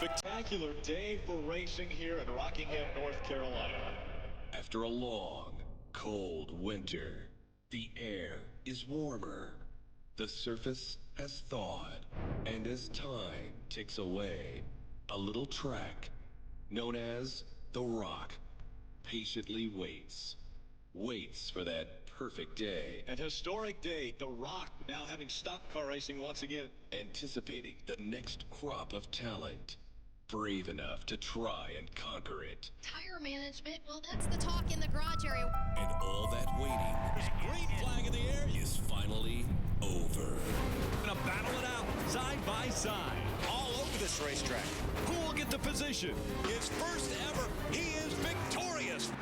Spectacular day for racing here in Rockingham, North Carolina. After a long, cold winter, the air is warmer. The surface has thawed, and as time ticks away, a little track, known as the Rock, patiently waits for that perfect day. An historic day, the Rock now having stock car racing once again. Anticipating the next crop of talent, brave enough to try and conquer it. Tire management, well, that's the talk in the garage area. And all that waiting, Green flag in the air. is finally over. Gonna battle it out side by side. All over this racetrack. Who will get the position? His first ever. He is victorious.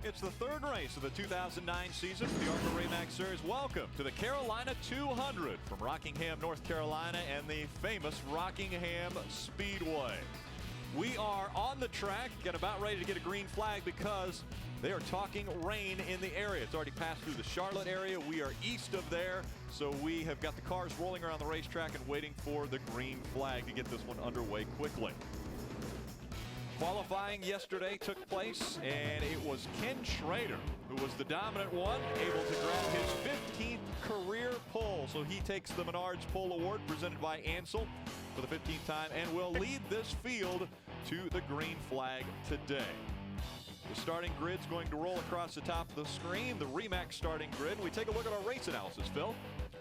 It's the third race of the 2009 season for the ARCA Re Series. Welcome to the Carolina 200 from Rockingham, North Carolina, and the famous Rockingham Speedway. We are on the track and about ready to get a green flag because they are talking rain in the area. It's already passed through the Charlotte area. We are east of there, so we have got the cars rolling around the racetrack and waiting for the green flag to get this one underway quickly. Qualifying yesterday took place, and it was Ken Schrader who was the dominant one, able to grab his 15th career pole. So he takes the Menards Pole Award presented by Ansel for the 15th time and will lead this field to the green flag today. The starting grid's going to roll across the top of the screen, the Remax starting grid. We take a look at our race analysis, Phil.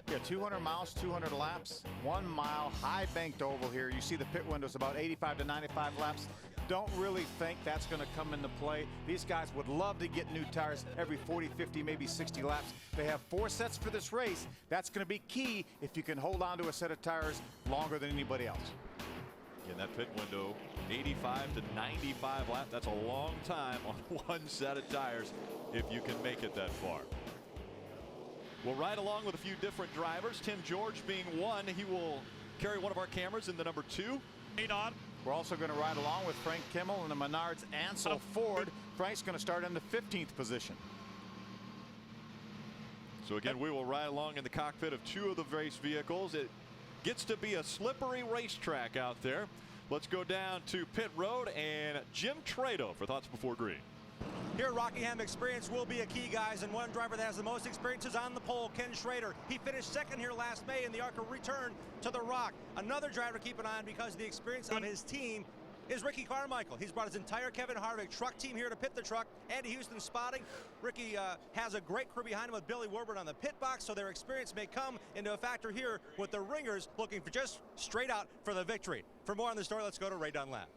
Yeah, 200 miles, 200 laps, 1 mile, high banked oval here. You see the pit window's about 85 to 95 laps. Don't really think that's going to come into play. These guys would love to get new tires every 40, 50, maybe 60 laps. They have 4 sets for this race. That's going to be key if you can hold on to a set of tires longer than anybody else. In that pit window, 85 to 95 laps. That's a long time on one set of tires if you can make it that far. We'll ride along with a few different drivers. Tim George being one. He will carry one of our cameras in the number 2. We're also going to ride along with Frank Kimmel in the Menards Ansel Ford. Frank's going to start in the 15th position. So again, we will ride along in the cockpit of 2 of the race vehicles. It gets to be a slippery racetrack out there. Let's go down to pit road and Jim Trado for Thoughts Before Green. Here at Rockingham, experience will be a key, guys, and one driver that has the most experience is on the pole, Ken Schrader. He finished second here last May in the ARCA return to the Rock. Another driver to keep an eye on because of the experience on his team is Ricky Carmichael. He's brought his entire Kevin Harvick truck team here to pit the truck. Andy Houston spotting. Ricky has a great crew behind him with Billy Warburton on the pit box, so their experience may come into a factor here with the Ringers looking for just straight out for the victory. For more on the story, let's go to Ray Dunlap.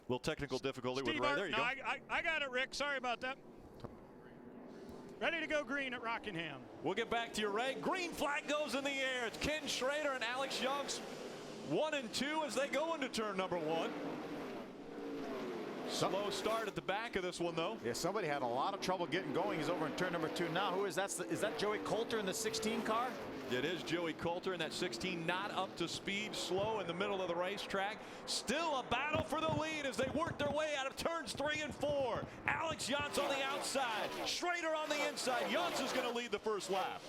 Little technical difficulty Steve with Ray. There you go. I got it, Rick. Sorry about that. Ready to go green at Rockingham. We'll get back to you, Ray. Green flag goes in the air. It's Ken Schrader and Alex Youngs 1 and 2 as they go into turn number 1. Slow start at the back of this one, though. Yeah, somebody had a lot of trouble getting going. He's over in turn number 2 now. Who is that? Is that Joey Coulter in the 16 car? It is Joey Coulter in that 16, not up to speed, slow in the middle of the racetrack. Still a battle for the lead as they work their way out of turns 3 and 4. Alex Younts on the outside, Schrader on the inside. Younts is going to lead the first lap.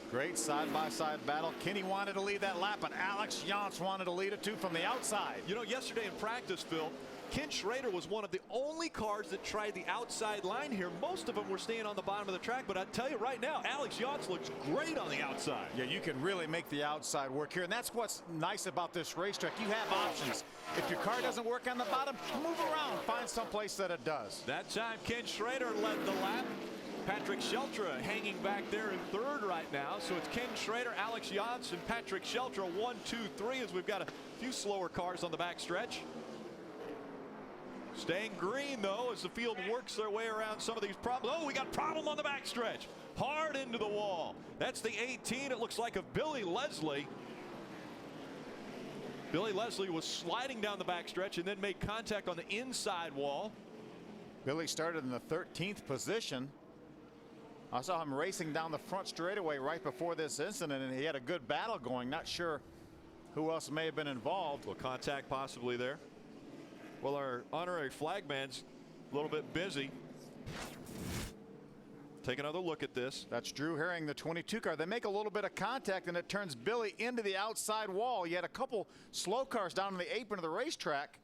Great side-by-side battle. Kenny wanted to lead that lap, but Alex Younts wanted to lead it too from the outside. You know, yesterday in practice, Phil, Ken Schrader was one of the only cars that tried the outside line here. Most of them were staying on the bottom of the track, but I tell you right now, Alex Younts looks great on the outside. Yeah, you can really make the outside work here, and that's what's nice about this racetrack. You have options. If your car doesn't work on the bottom, move around, find someplace that it does. That time, Ken Schrader led the lap. Patrick Sheltra hanging back there in 3rd right now. So it's Ken Schrader, Alex Younts, and Patrick Sheltra 1, 2, 3 as we've got a few slower cars on the back stretch. Staying green, though, as the field works their way around some of these problems. Oh, we got a problem on the backstretch. Hard into the wall. That's the 18. It looks like of Billy Leslie. Billy Leslie was sliding down the backstretch and then made contact on the inside wall. Billy started in the 13th position. I saw him racing down the front straightaway right before this incident, and he had a good battle going. Not sure who else may have been involved. Well, contact possibly there. Well, our honorary flagman's a little bit busy. Take another look at this. That's Drew Herring, the 22 car. They make a little bit of contact, and it turns Billy into the outside wall. You had a couple slow cars down on the apron of the racetrack,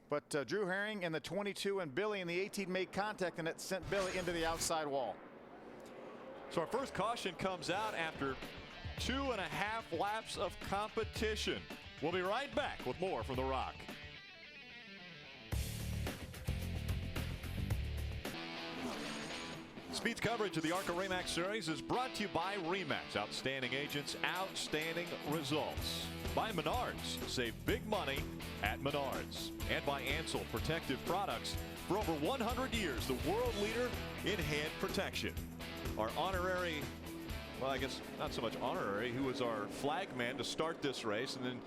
but Drew Herring and the 22 and Billy in the 18 made contact, and it sent Billy into the outside wall. So our first caution comes out after 2.5 laps of competition. We'll be right back with more from The Rock. Speed's coverage of the ARCA Re Series is brought to you by RE/MAX. Outstanding agents, outstanding results. By Menards. Save big money at Menards. And by Ansel Protective Products. For over 100 years, the world leader in hand protection. Our honorary, well, I guess not so much honorary, who was our flagman to start this race, and then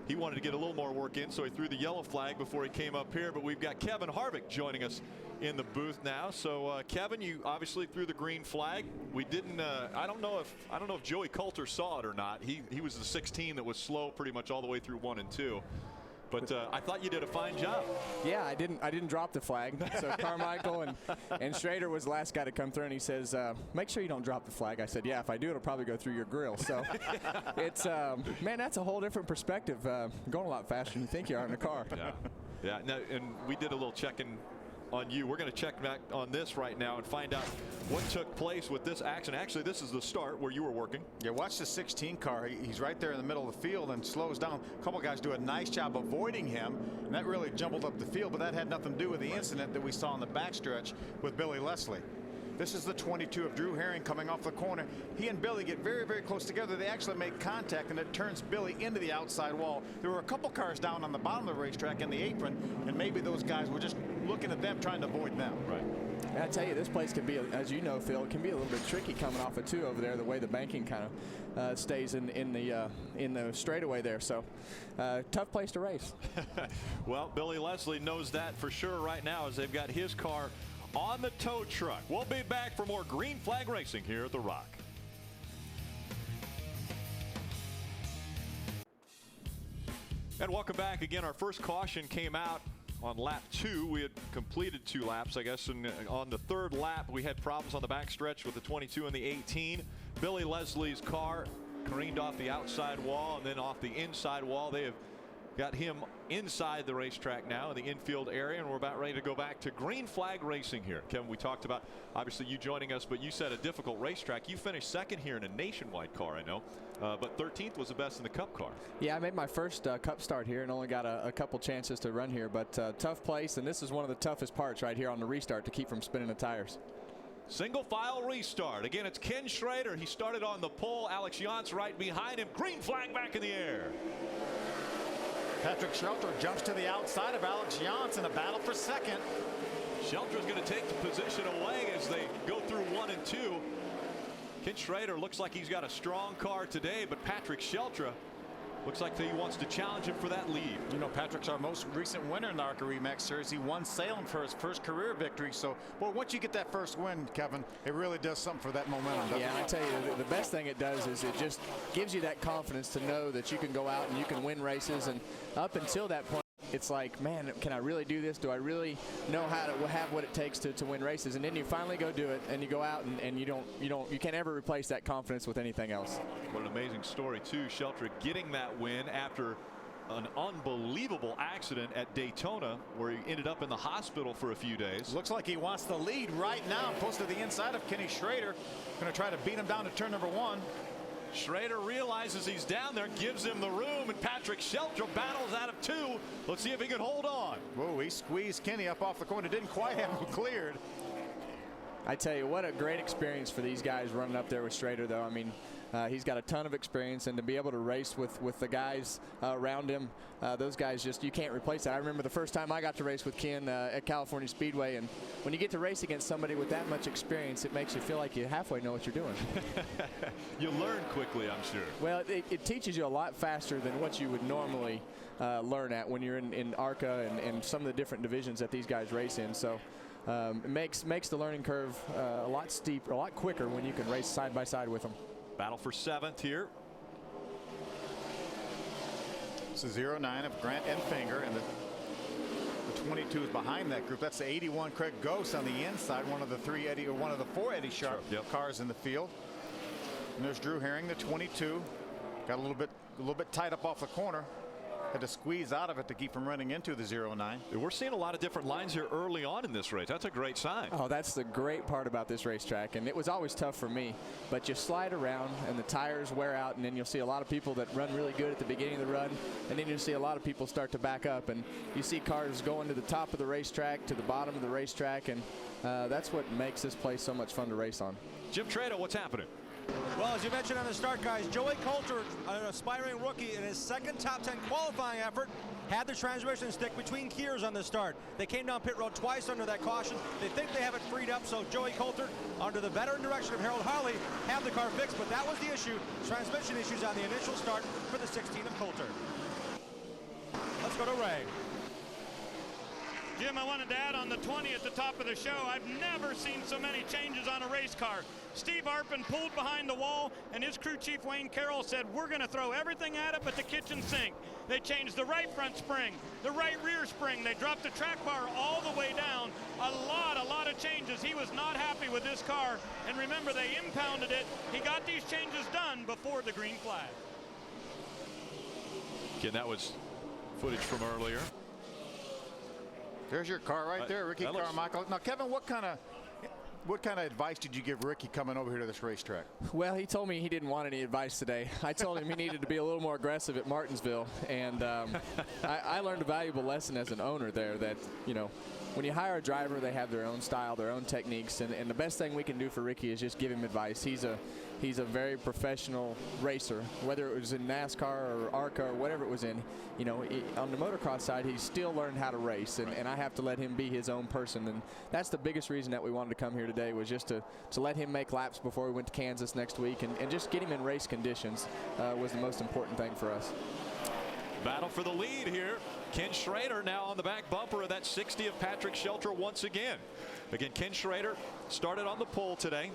he wanted to get a little more work in, so he threw the yellow flag before he came up here. But we've got Kevin Harvick joining us in the booth now. So Kevin, you obviously threw the green flag. We didn't. I don't know if Joey Coulter saw it or not. He was the 16 that was slow pretty much all the way through 1 and 2. But I thought you did a fine job. Yeah, I didn't drop the flag. So Carmichael and Schrader was the last guy to come through, and he says, make sure you don't drop the flag. I said, yeah, if I do, it'll probably go through your grill. So it's, man, that's a whole different perspective. Going a lot faster than you think you are in a car. Yeah. No, and we did a little checking on you. We're going to check back on this right now and find out what took place with this accident. Actually, this is the start where you were working. Yeah, watch the 16 car. He's right there in the middle of the field and slows down. A couple guys do a nice job avoiding him, and that really jumbled up the field, but that had nothing to do with the incident that we saw in the backstretch with Billy Leslie. This is the 22 of Drew Herring coming off the corner. He and Billy get very, very close together. They actually make contact, and it turns Billy into the outside wall. There were a couple cars down on the bottom of the racetrack in the apron, and maybe those guys were just looking at them, trying to avoid them. Right. I tell you, this place can be, as you know, Phil, it can be a little bit tricky coming off of 2 over there, the way the banking kind of stays in the straightaway there. So tough place to race. Well, Billy Leslie knows that for sure right now, as they've got his car on the tow truck. We'll be back for more green flag racing here at The Rock. And welcome back again. Our first caution came out on lap 2. We had completed 2 laps, I guess, and on the 3rd lap we had problems on the backstretch with the 22 and the 18. Billy Leslie's car careened off the outside wall and then off the inside wall. They have got him inside the racetrack now in the infield area, and we're about ready to go back to green flag racing here. Kevin, we talked about obviously you joining us, but you said a difficult racetrack. You finished 2nd here in a nationwide car, I know, but 13th was the best in the Cup car. Yeah, I made my first Cup start here and only got a couple chances to run here, but tough place, and this is one of the toughest parts right here on the restart to keep from spinning the tires. Single file restart. Again, it's Ken Schrader. He started on the pole. Alex Jantz right behind him. Green flag back in the air. Patrick Shelter jumps to the outside of Alex Jantz in a battle for 2nd. Shelter's going to take the position away as they go through 1 and 2. Ken Schrader looks like he's got a strong car today, but Patrick Shelter looks like he wants to challenge him for that lead. You know, Patrick's our most recent winner in the ARCA Re Series. He won Salem for his first career victory. So, well, once you get that first win, Kevin, it really does something for that momentum. Yeah, I tell you, the best thing it does is it just gives you that confidence to know that you can go out and you can win races. And up until that point, it's like, man, can I really do this? Do I really know how to have what it takes to win races? And then you finally go do it, and you go out and you can't ever replace that confidence with anything else. What an amazing story too. Shelter getting that win after an unbelievable accident at Daytona where he ended up in the hospital for a few days. Looks like he wants the lead right now, close to the inside of Kenny Schrader. Going to try to beat him down to turn number 1. Schrader realizes he's down there, gives him the room, and Patrick Shelter battles out of 2. Let's see if he can hold on. Whoa, he squeezed Kenny up off the corner. Didn't quite have him cleared. I tell you, what a great experience for these guys running up there with Schrader, though. I mean, he's got a ton of experience, and to be able to race with the guys around him, those guys just, you can't replace that. I remember the first time I got to race with Ken at California Speedway, and when you get to race against somebody with that much experience, it makes you feel like you halfway know what you're doing. You learn quickly, I'm sure. Well, it teaches you a lot faster than what you would normally learn at when you're in ARCA and some of the different divisions that these guys race in. So it makes the learning curve a lot steeper, a lot quicker when you can race side by side with them. Battle for 7th here. It's a 0-9 of Grant and Finger, and the 22 is behind that group. That's the 81 Craig Ghost on the inside, one of the 4 Eddie Sharp cars in the field. And there's Drew Herring, the 22, got a little bit tight up off the corner. Had to squeeze out of it to keep from running into the 0-9. We're seeing a lot of different lines here early on in this race. That's a great sign. Oh, that's the great part about this racetrack, and it was always tough for me. But you slide around, and the tires wear out, and then you'll see a lot of people that run really good at the beginning of the run, and then you'll see a lot of people start to back up, and you see cars going to the top of the racetrack, to the bottom of the racetrack, and that's what makes this place so much fun to race on. Jim Trado, what's happening? Well, as you mentioned on the start, guys, Joey Coulter, an aspiring rookie in his second top 10 qualifying effort, had the transmission stick between gears on the start. They came down pit road twice under that caution. They think they have it freed up, so Joey Coulter, under the veteran direction of Harold Harley, have the car fixed, but that was the issue. Transmission issues on the initial start for the 16 of Coulter. Let's go to Ray. Jim, I wanted to add on the 20 at the top of the show, I've never seen so many changes on a race car. Steve Arpin pulled behind the wall, and his crew chief Wayne Carroll said, we're going to throw everything at it but the kitchen sink. They changed the right front spring, the right rear spring. They dropped the track bar all the way down. A lot of changes. He was not happy with this car. And remember, they impounded it. He got these changes done before the green flag. Again, that was footage from earlier. There's your car right there, Ricky Carmichael. Now, Kevin, what kind of advice did you give Ricky coming over here to this racetrack? Well, he told me he didn't want any advice today. I told him he needed to be a little more aggressive at Martinsville, and I learned a valuable lesson as an owner there that, you know, when you hire a driver, they have their own style, their own techniques, and the best thing we can do for Ricky is just give him advice. He's a very professional racer, whether it was in NASCAR or ARCA or whatever it was in. You know, on the motocross side, he's still learned how to race, and I have to let him be his own person. And that's the biggest reason that we wanted to come here today, was just to let him make laps before we went to Kansas next week, and just get him in race conditions was the most important thing for us. Battle for the lead here. Ken Schrader now on the back bumper of that 60 of Patrick Shelter once again. Again, Ken Schrader started on the pole today.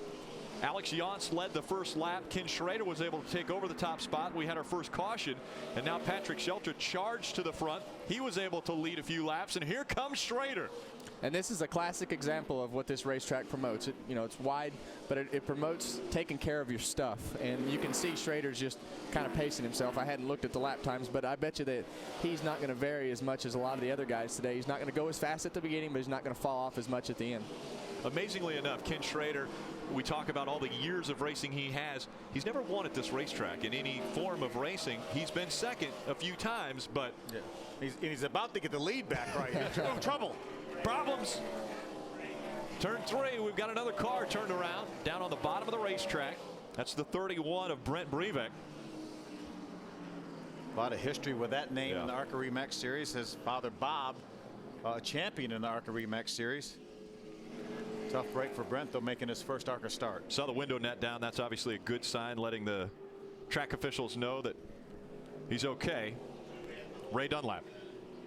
Alex Yance led the first lap. Ken Schrader was able to take over the top spot. We had our first caution, and now Patrick Shelter charged to the front. He was able to lead a few laps, and here comes Schrader. And this is a classic example of what this racetrack promotes. It's wide, but it promotes taking care of your stuff. And you can see Schrader's just kind of pacing himself. I hadn't looked at the lap times, but I bet you that he's not going to vary as much as a lot of the other guys today. He's not going to go as fast at the beginning, but he's not going to fall off as much at the end. Amazingly enough, Ken Schrader, we talk about all the years of racing he has. He's never won at this racetrack in any form of racing. He's been second a few times, but he's about to get the lead back right here. Oh, trouble. Problems. Turn 3, we've got another car turned around down on the bottom of the racetrack. That's the 31 of Brent Breivik. A lot of history with that name in the ARCA Re Max Series. His father Bob, a champion in the ARCA Re Max Series. Tough break for Brent, though, making his first ARCA start. Saw the window net down. That's obviously a good sign, letting the track officials know that he's okay. Ray Dunlap.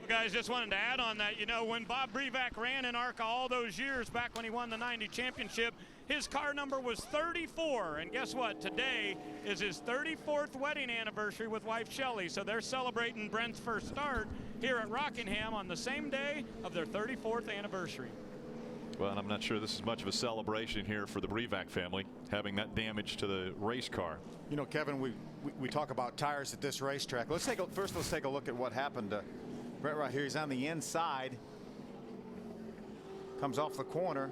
Guys, just wanted to add on that, you know, when Bob Breivik ran in ARCA all those years back when he won the 90 championship, his car number was 34. And guess what? Today is his 34th wedding anniversary with wife Shelley. So they're celebrating Brent's first start here at Rockingham on the same day of their 34th anniversary. Well, and I'm not sure this is much of a celebration here for the Breivik family, having that damage to the race car. You know, Kevin, we talk about tires at this racetrack. Let's take a look at what happened to Brent right here. He's on the inside. Comes off the corner.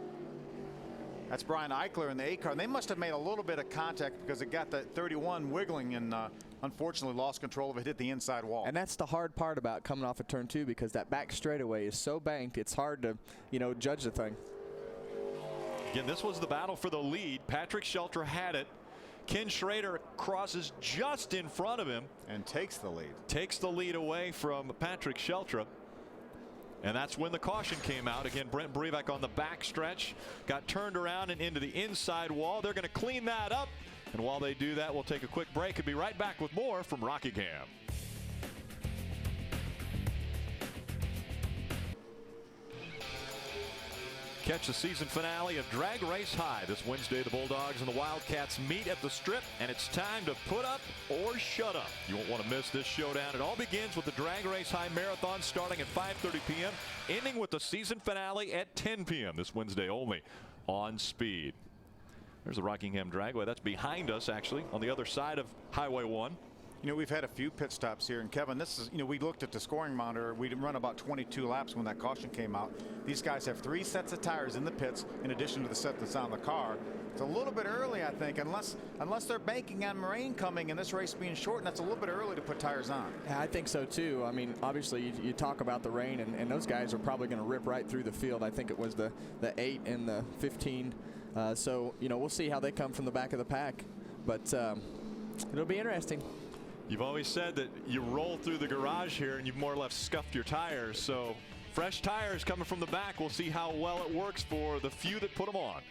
That's Brian Eichler in the A car. And they must have made a little bit of contact because it got that 31 wiggling and unfortunately lost control of it, hit the inside wall. And that's the hard part about coming off of turn 2, because that back straightaway is so banked, it's hard to, judge the thing. Again, this was the battle for the lead. Patrick Shelter had it. Ken Schrader crosses just in front of him. And takes the lead. Takes the lead away from Patrick Shelter. And that's when the caution came out. Again, Brent Breivik on the back stretch got turned around and into the inside wall. They're going to clean that up. And while they do that, we'll take a quick break and be right back with more from Rockingham. Catch the season finale of Drag Race High this Wednesday. The Bulldogs and the Wildcats meet at the Strip, and it's time to put up or shut up. You won't want to miss this showdown. It all begins with the Drag Race High Marathon starting at 5:30 p.m., ending with the season finale at 10 p.m. this Wednesday only on Speed. There's the Rockingham Dragway. That's behind us, actually, on the other side of Highway 1. You know, we've had a few pit stops here, and Kevin, this is, you know, we looked at the scoring monitor. We'd run about 22 laps when that caution came out. These guys have 3 sets of tires in the pits in addition to the set that's on the car. It's a little bit early, I think, unless they're banking on rain coming and this race being shortened. That's a little bit early to put tires on. I think so too. I mean, obviously you talk about the rain, and those guys are probably going to rip right through the field. I think it was the 8 and the 15. So, you know, we'll see how they come from the back of the pack, but it'll be interesting. You've always said that you roll through the garage here and you've more or less scuffed your tires. So fresh tires coming from the back. We'll see how well it works for the few that put them on.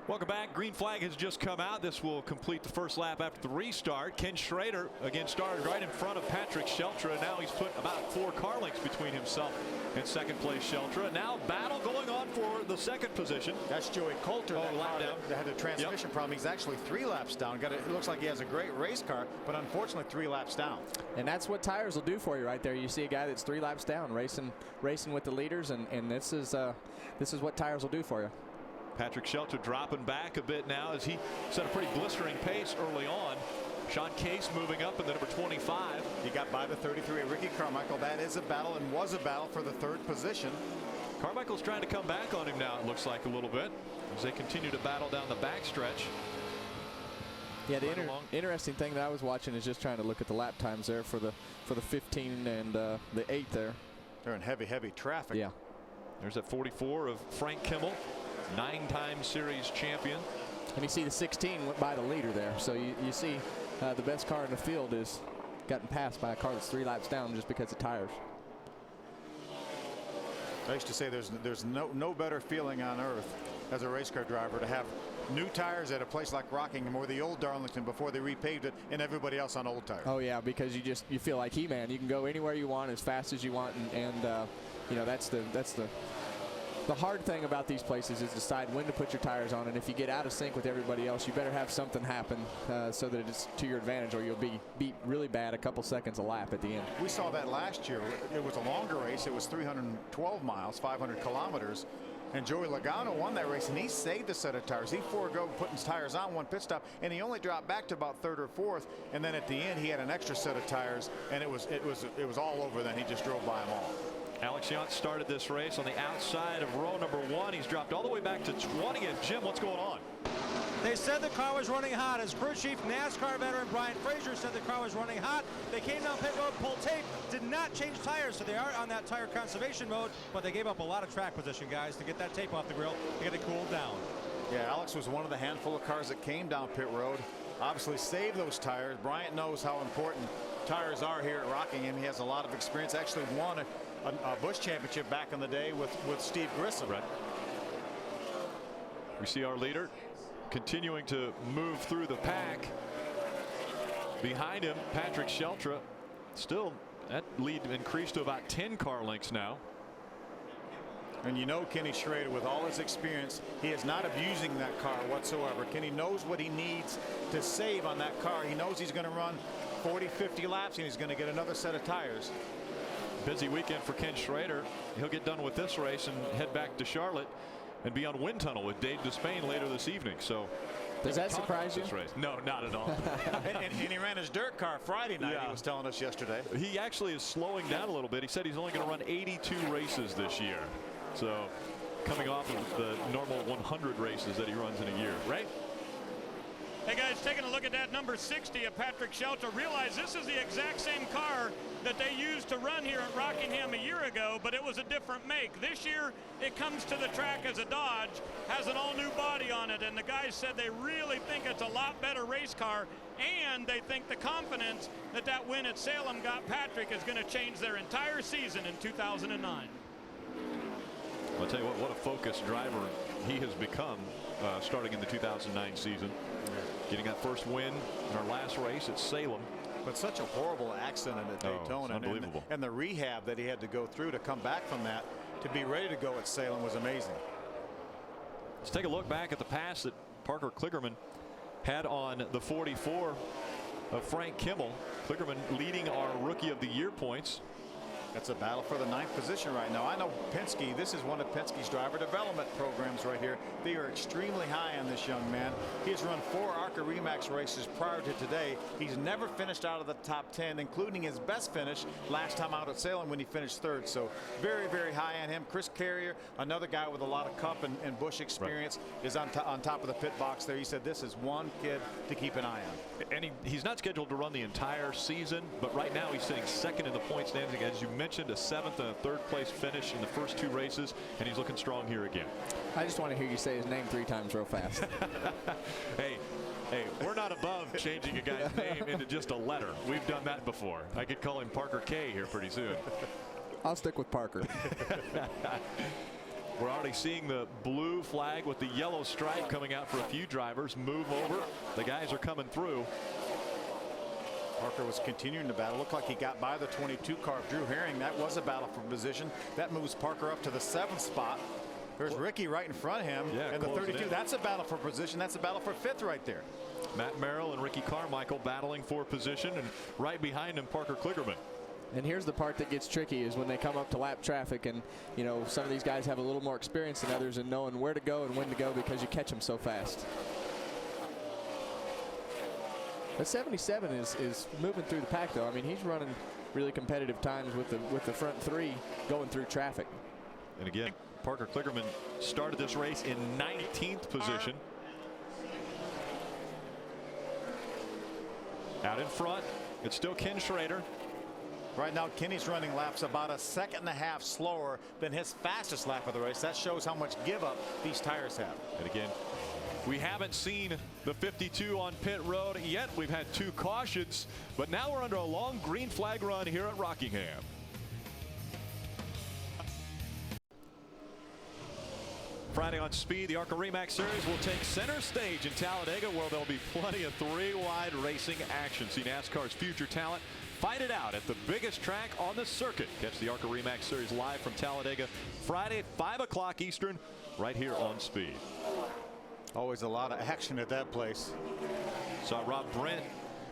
Welcome back. Green flag has just come out. This will complete the first lap after the restart. Ken Schrader again started right in front of Patrick Sheltra. Now he's put about 4 car lengths between himself and second place Sheltra. Now battle going on for the second position. That's Joey Coulter. That had a transmission problem. He's actually 3 laps down. It looks like he has a great race car, but unfortunately 3 laps down. And that's what tires will do for you right there. You see a guy that's 3 laps down racing with the leaders, and this is what tires will do for you. Patrick Sheltra dropping back a bit now as he set a pretty blistering pace early on. Sean Caisse moving up in the number 25. He got by the 33 Ricky Carmichael. That is a battle and was a battle for the 3rd position. Carmichael's trying to come back on him now, it looks like, a little bit as they continue to battle down the backstretch. Yeah, the interesting thing that I was watching is just trying to look at the lap times there for the 15 and the 8 there. They're in heavy traffic. Yeah. There's that 44 of Frank Kimmel, 9-time series champion. And you see the 16 went by the leader there. So you see the best car in the field is gotten passed by a car that's 3 laps down just because of tires. I used to say there's no better feeling on earth as a race car driver to have new tires at a place like Rockingham or the old Darlington before they repaved it, and everybody else on old tires. Oh yeah, because you feel like He-Man. You can go anywhere you want as fast as you want, and you know, that's the hard thing about these places is decide when to put your tires on, and if you get out of sync with everybody else, you better have something happen so that it's to your advantage, or you'll be beat really bad a couple seconds a lap at the end. We saw that last year. It was a longer race. It was 312 miles, 500 kilometers. And Joey Logano won that race, and he saved a set of tires. He forego putting his tires on one pit stop, and he only dropped back to about 3rd or 4th. And then at the end, he had an extra set of tires, and it was all over. Then he just drove by them all. Alex Yant started this race on the outside of row number 1. He's dropped all the way back to 20th. Jim, what's going on? They said the car was running hot. As crew chief NASCAR veteran Brian Frazier said the car was running hot. They came down pit road, pulled tape, did not change tires, so they are on that tire conservation mode, but they gave up a lot of track position, guys, to get that tape off the grill to get it cooled down. Yeah, Alex was one of the handful of cars that came down pit road. Obviously saved those tires. Bryant knows how important tires are here at Rockingham. He has a lot of experience. Actually won a Busch championship back in the day with Steve Grissom. Right. We see our leader continuing to move through the pack. Behind him, Patrick Sheltra. Still, that lead increased to about 10 car lengths now. And you know Kenny Schrader, with all his experience, he is not abusing that car whatsoever. Kenny knows what he needs to save on that car. He knows he's going to run 40, 50 laps, and he's going to get another set of tires. Busy weekend for Ken Schrader. He'll get done with this race and head back to Charlotte and be on wind tunnel with Dave Despain later this evening. So does that surprise you? No, not at all. and he ran his dirt car Friday night. Yeah. He was telling us yesterday. He actually is slowing down a little bit. He said he's only going to run 82 races this year. So coming off of the normal 100 races that he runs in a year, right? Hey guys, taking a look at that number 60 of Patrick Sheltra, realize this is the exact same car that they used to run here at Rockingham a year ago, but it was a different make. This year, it comes to the track as a Dodge, has an all-new body on it, and the guys said they really think it's a lot better race car, and they think the confidence that that win at Salem got Patrick is going to change their entire season in 2009. I'll tell you what a focused driver he has become starting in the 2009 season. Getting that first win in our last race at Salem. But such a horrible accident at Daytona. Unbelievable. And the rehab that he had to go through to come back from that to be ready to go at Salem was amazing. Let's take a look back at the pass that Parker Kligerman had on the 44 of Frank Kimmel. Kligerman leading our Rookie of the Year points. That's a battle for the 9th position right now. I know Penske, this is one of Penske's driver development programs right here. They are extremely high on this young man. He has run 4 ARCA Remax races prior to today. He's never finished out of the top 10, including his best finish last time out at Salem when he finished 3rd. So very, very high on him. Chris Carrier, another guy with a lot of Cup and Busch experience, is on top of the pit box there. He said this is one kid to keep an eye on. And he's not scheduled to run the entire season, but right now he's sitting 2nd in the point standings. As you mentioned, a 7th and a 3rd place finish in the first 2 races, and he's looking strong here again. I just want to hear you say his name 3 times real fast. Hey, we're not above changing a guy's name into just a letter. We've done that before. I could call him Parker K here pretty soon. I'll stick with Parker. We're already seeing the blue flag with the yellow stripe coming out for a few drivers. Move over. The guys are coming through. Parker was continuing the battle. Looked like he got by the 22 car of Drew Herring. That was a battle for position. That moves Parker up to the 7th spot. There's Ricky right in front of him. Yeah, and the 32. That's a battle for position. That's a battle for 5th right there. Matt Merrill and Ricky Carmichael battling for position, and right behind him Parker Kligerman. And here's the part that gets tricky is when they come up to lap traffic, and you know some of these guys have a little more experience than others in knowing where to go and when to go because you catch them so fast. The 77 is moving through the pack though. I mean, he's running really competitive times with the front 3 going through traffic. And again, Parker Kligerman started this race in 19th position. Out in front, it's still Ken Schrader. Right now, Kenny's running laps about a 1.5 seconds slower than his fastest lap of the race. That shows how much give up these tires have. And again, we haven't seen the 52 on pit road yet. We've had 2 cautions, but now we're under a long green flag run here at Rockingham. Friday on Speed, the ARCA Remax Series will take center stage in Talladega, where there'll be plenty of 3-wide racing action. See NASCAR's future talent fight it out at the biggest track on the circuit. Catch the ARCA Remax Series live from Talladega Friday at 5 o'clock Eastern, right here on Speed. Always a lot of action at that place. Saw Rob Brent.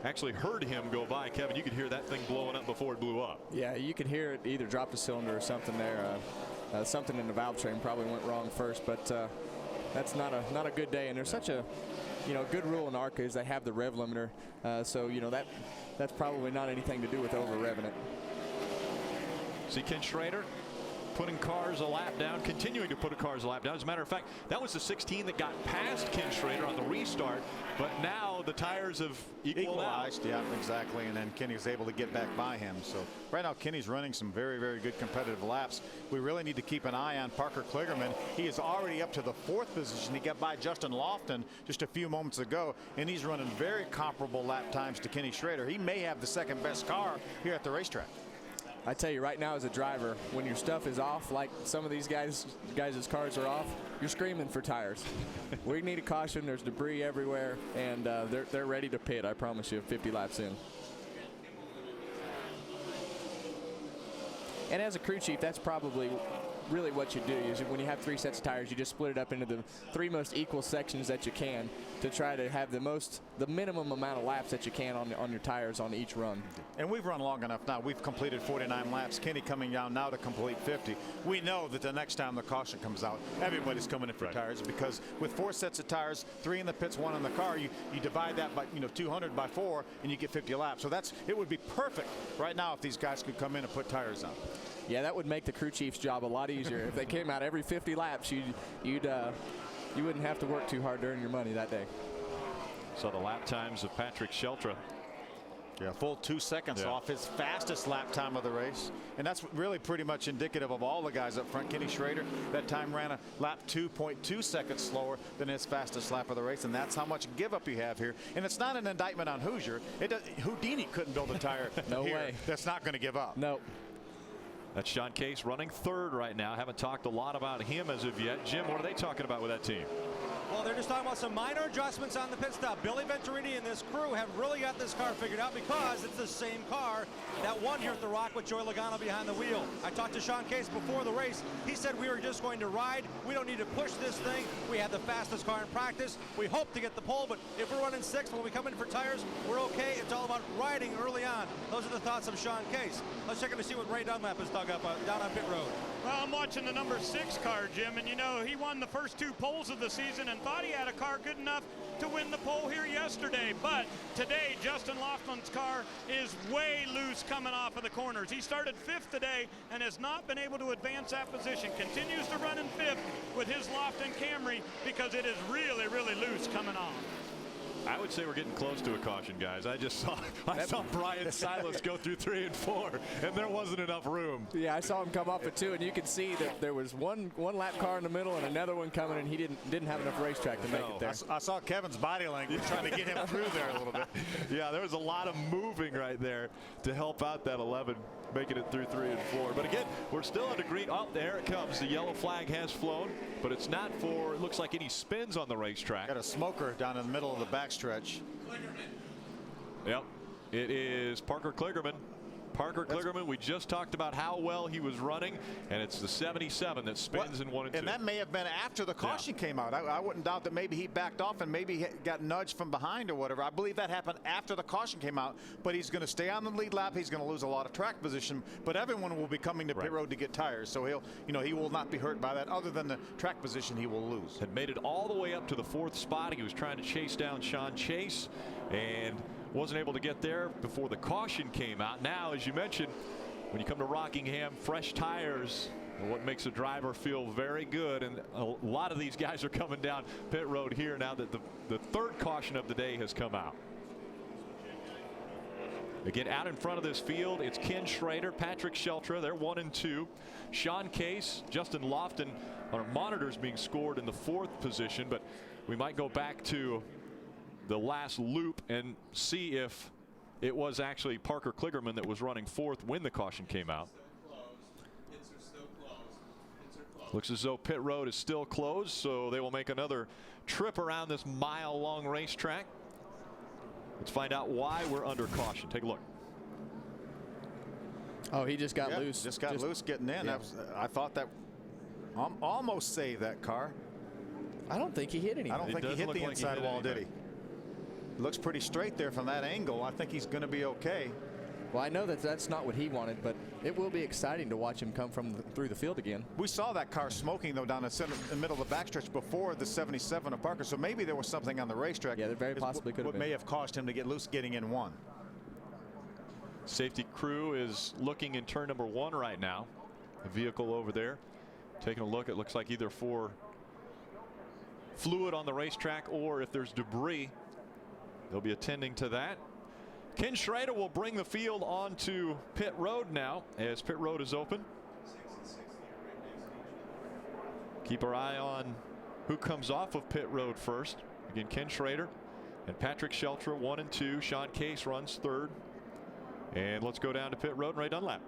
Actually heard him go by. Kevin, you could hear that thing blowing up before it blew up. Yeah, you could hear it either drop a cylinder or something there. Something in the valve train probably went wrong first, but that's not a good day. And there's such a good rule in ARCA is they have the rev limiter, so that's probably not anything to do with over revving it. See Ken Schrader putting cars a lap down, continuing to put cars a lap down. As a matter of fact, that was the 16 that got past Ken Schrader on the restart, but now the tires have equalized. Yeah, exactly. And then Kenny was able to get back by him. So right now Kenny's running some very, very good competitive laps. We really need to keep an eye on Parker Kligerman. He is already up to the 4th position. He got by Justin Lofton just a few moments ago, and he's running very comparable lap times to Kenny Schrader. He may have the 2nd best car here at the racetrack. I tell you right now as a driver, when your stuff is off, like some of these guys' cars are off, you're screaming for tires. We need a caution. There's debris everywhere, and they're ready to pit, I promise you, 50 laps in. And as a crew chief, that's probably really what you do is when you have 3 sets of tires, you just split it up into the 3 most equal sections that you can to try to have the minimum amount of laps that you can on your tires on each run. And we've run long enough now. We've completed 49 laps. Kenny coming down now to complete 50. We know that the next time the caution comes out, everybody's coming in for tires, because with 4 sets of tires, 3 in the pits, 1 in the car, you divide that by 200 by 4 and you get 50 laps. So it would be perfect right now if these guys could come in and put tires on. Yeah, that would make the crew chief's job a lot easier. If they came out every 50 laps, you wouldn't have to work too hard to earn your money that day. So the lap times of Patrick Sheltra. Yeah, full 2 seconds off his fastest lap time of the race. And that's really pretty much indicative of all the guys up front. Kenny Schrader, that time ran a lap 2.2 seconds slower than his fastest lap of the race. And that's how much give up you have here. And it's not an indictment on Hoosier. Houdini couldn't build a tire no here way. That's not going to give up. No. That's Sean Caisse running 3rd right now. Haven't talked a lot about him as of yet. Jim, what are they talking about with that team? Well, they're just talking about some minor adjustments on the pit stop. Billy Venturini and this crew have really got this car figured out because it's the same car that won here at the Rock with Joey Logano behind the wheel. I talked to Sean Caisse before the race. He said we were just going to ride. We don't need to push this thing. We have the fastest car in practice. We hope to get the pole, but if we're running 6 when we come in for tires, we're okay. It's all about riding early on. Those are the thoughts of Sean Caisse. Let's check in to see what Ray Dunlap has dug up down on pit road. Well, I'm watching the number 6 car, Jim, and you know, he won the first 2 poles of the season and thought he had a car good enough to win the pole here yesterday. But today, Justin Lofton's car is way loose coming off of the corners. He started 5th today and has not been able to advance that position. Continues to run in 5th with his Lofton Camry because it is really, really loose coming off. I would say we're getting close to a caution, guys. I saw Brian Silas go through 3 and 4, and there wasn't enough room. Yeah, I saw him come off at 2, and you could see that there was one lap car in the middle and another one coming, and he didn't have enough racetrack to make it there. I saw Kevin's body language trying to get him through there a little bit. Yeah, there was a lot of moving right there to help out that 11, making it through 3 and 4. But again, we're still under green. Oh, there it comes. The yellow flag has flown, but it's not for, it looks like, any spins on the racetrack. Got a smoker down in the middle of the backstretch. Yep, it is Parker Kligerman. Parker Kligerman, we just talked about how well he was running, and it's the 77 that spins in 1 and 2. And that may have been after the caution came out. I wouldn't doubt that maybe he backed off and maybe he got nudged from behind or whatever. I believe that happened after the caution came out, but he's going to stay on the lead lap. He's going to lose a lot of track position, but everyone will be coming to pit road to get tires, so he will not be hurt by that. Other than the track position, he will lose. Had made it all the way up to the 4th spot. He was trying to chase down Sean Chase and wasn't able to get there before the caution came out. Now, as you mentioned, when you come to Rockingham, fresh tires are what makes a driver feel very good, and a lot of these guys are coming down pit road here now that the 3rd caution of the day has come out. Again, out in front of this field, it's Ken Schrader, Patrick Sheltra. They're 1 and 2. Sean Caisse, Justin Lofton on our monitors being scored in the 4th position, but we might go back to the last loop and see if it was actually Parker Kligerman that was running 4th when the caution came out. Looks as though pit road is still closed, so they will make another trip around this mile-long racetrack. Let's find out why we're under caution. Take a look. Oh, he just got loose. Just got loose getting in. Yeah. I thought that almost saved that car. I don't think he hit anything. I don't think he hit the inside wall, did he? Looks pretty straight there from that angle. I think he's going to be okay. Well, I know that's not what he wanted, but it will be exciting to watch him come through the field again. We saw that car smoking, though, down the middle of the backstretch before the 77 of Parker, so maybe there was something on the racetrack. Yeah, there very possibly could have been. What may have caused him to get loose getting in 1. Safety crew is looking in turn number 1 right now. A vehicle over there taking a look. It looks like either for fluid on the racetrack or if there's debris, they'll be attending to that. Ken Schrader will bring the field onto pit road now as pit road is open. Keep our eye on who comes off of pit road first. Again, Ken Schrader and Patrick Sheltra 1 and 2. Sean Caisse runs 3rd. And let's go down to pit road and Ray Dunlap.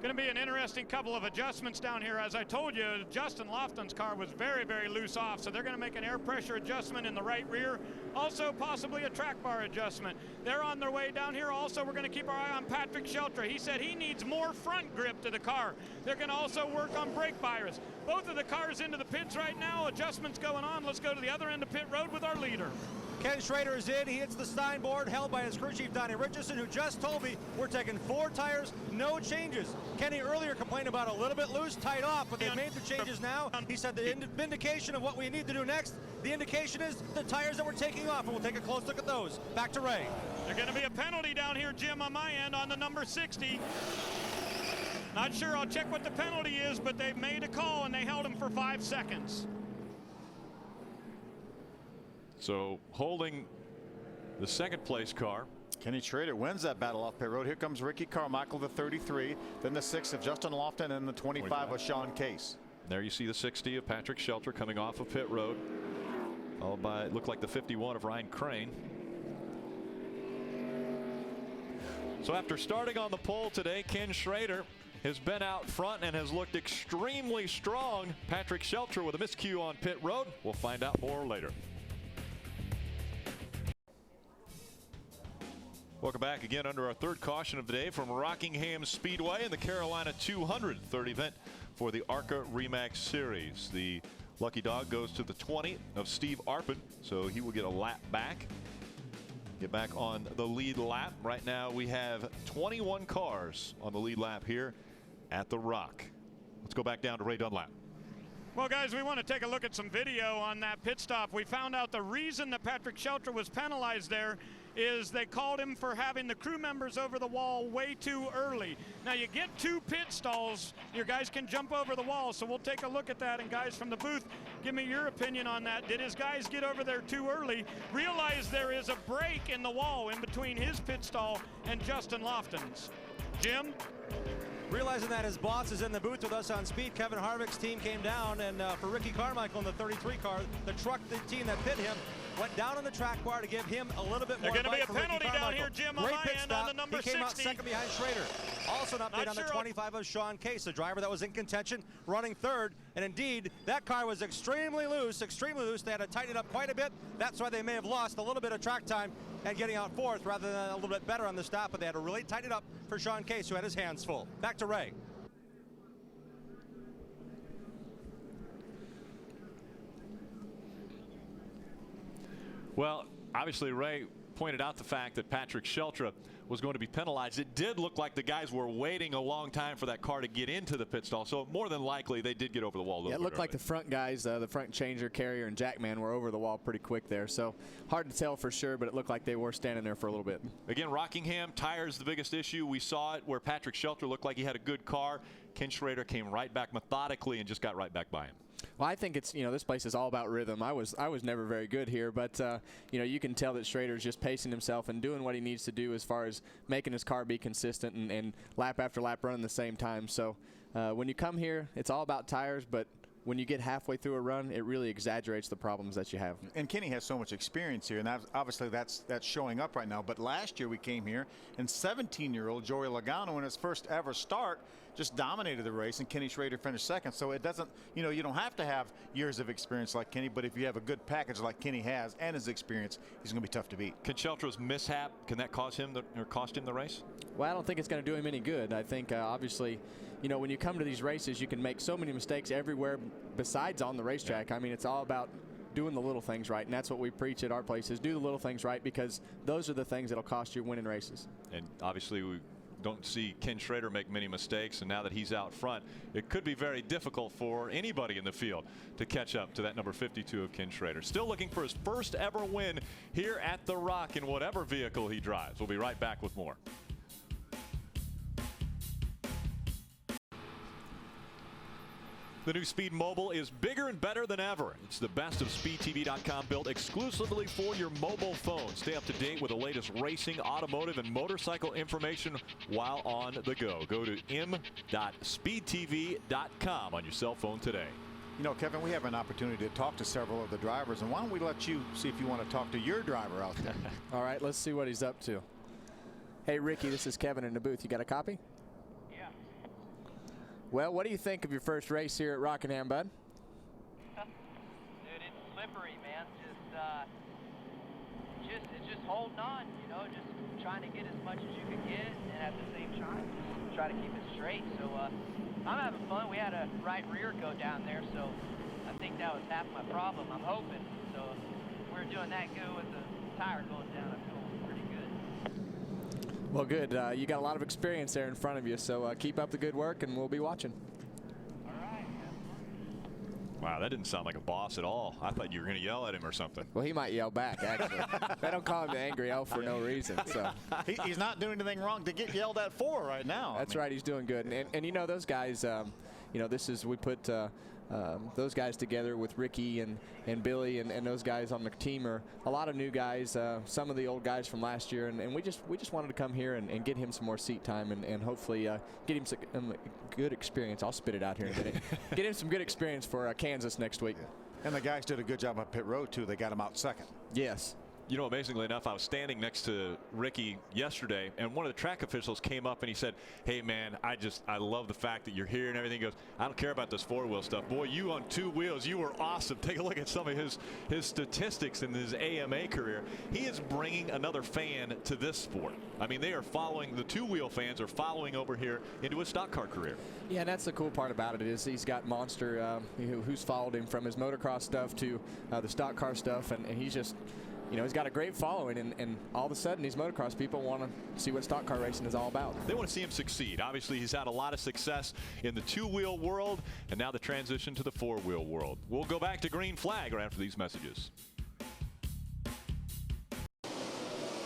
Going to be an interesting couple of adjustments down here. As I told you, Justin Lofton's car was very, very loose off, so they're going to make an air pressure adjustment in the right rear. Also, possibly a track bar adjustment. They're on their way down here. Also, we're going to keep our eye on Patrick Sheltra. He said he needs more front grip to the car. They're going to also work on brake bias. Both of the cars into the pits right now. Adjustments going on. Let's go to the other end of pit road with our leader. Ken Schrader is in. He hits the Stein board held by his crew chief, Donnie Richardson, who just told me we're taking 4 tires, no changes. Kenny earlier complained about a little bit loose, tight off, but they've made the changes now. He said the indication of what we need to do next, the indication is the tires that we're taking off, and we'll take a close look at those. Back to Ray. There's going to be a penalty down here, Jim, on my end on the number 60. Not sure. I'll check what the penalty is, but they've made a call, and they held him for 5 seconds. So holding the 2nd place car. Kenny Schrader wins that battle off pit road. Here comes Ricky Carmichael, the 33, then the 6 of Justin Lofton, and the 25 of Sean Caisse. There you see the 60 of Patrick Sheltra coming off of pit road, followed by, it looked like the 51 of Ryan Crane. So after starting on the pole today, Ken Schrader has been out front and has looked extremely strong. Patrick Shelter with a miscue on pit road. We'll find out more later. Welcome back again under our third caution of the day from Rockingham Speedway in the Carolina 200, third event for the ARCA Re Series. The lucky dog goes to the 20 of Steve Arpin, so he will get a lap back. Get back on the lead lap. Right now we have 21 cars on the lead lap here at the Rock. Let's go back down to Ray Dunlap. Well, guys, we want to take a look at some video on that pit stop. We found out the reason that Patrick Shelter was penalized there is they called him for having the crew members over the wall way too early. Now, you get 2 pit stalls, your guys can jump over the wall, so we'll take a look at that. And guys from the booth, give me your opinion on that. Did his guys get over there too early? Realize there is a break in the wall in between his pit stall and Justin Lofton's. Jim? Realizing that his boss is in the booth with us on speed, Kevin Harvick's team came down, and for Ricky Carmichael in the 33 car, the team that pit him, went down on the track bar to give him a little bit more. There's going to be a penalty down here, Jim, on my end on the number 60. He came out second behind Schrader. Also an update on the 25 of Sean Caisse, the driver that was in contention, running third. And indeed, that car was extremely loose, extremely loose. They had to tighten it up quite a bit. That's why they may have lost a little bit of track time and getting out fourth rather than a little bit better on the stop. But they had to really tighten it up for Sean Caisse, who had his hands full. Back to Ray. Well, obviously Ray pointed out the fact that Patrick Shelter was going to be penalized. It did look like the guys were waiting a long time for that car to get into the pit stall, so more than likely they did get over the wall a little bit. Yeah, it looked like the front guys, the front changer, Carrier, and Jackman were over the wall pretty quick there, so hard to tell for sure, but it looked like they were standing there for a little bit. Again, Rockingham, tires the biggest issue. We saw it where Patrick Shelter looked like he had a good car. Ken Schrader came right back methodically and just got right back by him. Well, I think it's, this place is all about rhythm. I was never very good here, but you can tell that Schrader's just pacing himself and doing what he needs to do as far as making his car be consistent and lap after lap running the same time. So when you come here, it's all about tires, but when you get halfway through a run, it really exaggerates the problems that you have. And Kenny has so much experience here, and obviously that's showing up right now. But last year we came here, and 17-year-old Joey Logano in his first ever start just dominated the race, and Kenny Schrader finished second. So it doesn't, you don't have to have years of experience like Kenny, but if you have a good package like Kenny has and his experience, he's going to be tough to beat. Can Shelter's mishap, can that cost him the race? Well, I don't think it's going to do him any good. I think obviously, when you come to these races, you can make so many mistakes everywhere besides on the racetrack. I mean, it's all about doing the little things right, and that's what we preach at our place, is do the little things right, because those are the things that'll cost you winning races. And obviously we don't see Ken Schrader make many mistakes, and now that he's out front, it could be very difficult for anybody in the field to catch up to that number 52 of Ken Schrader. Still looking for his first ever win here at the Rock in whatever vehicle he drives. We'll be right back with more. The new Speed Mobile is bigger and better than ever. It's the best of SpeedTV.com, built exclusively for your mobile phone. Stay up to date with the latest racing, automotive, and motorcycle information while on the go. Go to m.speedtv.com on your cell phone today. Kevin, we have an opportunity to talk to several of the drivers, and why don't we let you see if you want to talk to your driver out there. All right, let's see what he's up to. Hey, Ricky, this is Kevin in the booth. You got a copy? Well, what do you think of your first race here at Rockingham, bud? Dude, it's slippery, man. Just holding on, just trying to get as much as you can get, and at the same time, just try to keep it straight. So I'm having fun. We had a right rear go down there, so I think that was half my problem. I'm hoping. So if we're doing that good with the tire going down, I feel pretty good. Well, good. You got a lot of experience there in front of you, so keep up the good work, and we'll be watching. All right. Wow, that didn't sound like a boss at all. I thought you were going to yell at him or something. Well, he might yell back, actually. They don't call him the Angry Elf for no reason. So he's not doing anything wrong to get yelled at for right now. That's right. He's doing good. And those guys, we put those guys together with Ricky and Billy and those guys on the team are a lot of new guys, some of the old guys from last year, and we just wanted to come here and get him some more seat time and hopefully get him some good experience. I'll spit it out here in a minute. Get him some good experience for Kansas next week. And the guys did a good job on pit road too. They got him out second. Yes. You know, amazingly enough, I was standing next to Ricky yesterday, and one of the track officials came up and he said, "Hey man, I love the fact that you're here and everything." He goes, "I don't care about this four-wheel stuff. Boy, you on two wheels, you were awesome." Take a look at some of his statistics in his AMA career. He is bringing another fan to this sport. I mean, they are following, the two-wheel fans are following over here into his stock car career. Yeah, and that's the cool part about it is he's got Monster who's followed him from his motocross stuff to the stock car stuff, and he's just, you know, he's got a great following, and all of a sudden these motocross people want to see what stock car racing is all about. They want to see him succeed. Obviously, he's had a lot of success in the two-wheel world, and now the transition to the four-wheel world. We'll go back to green flag right after these messages.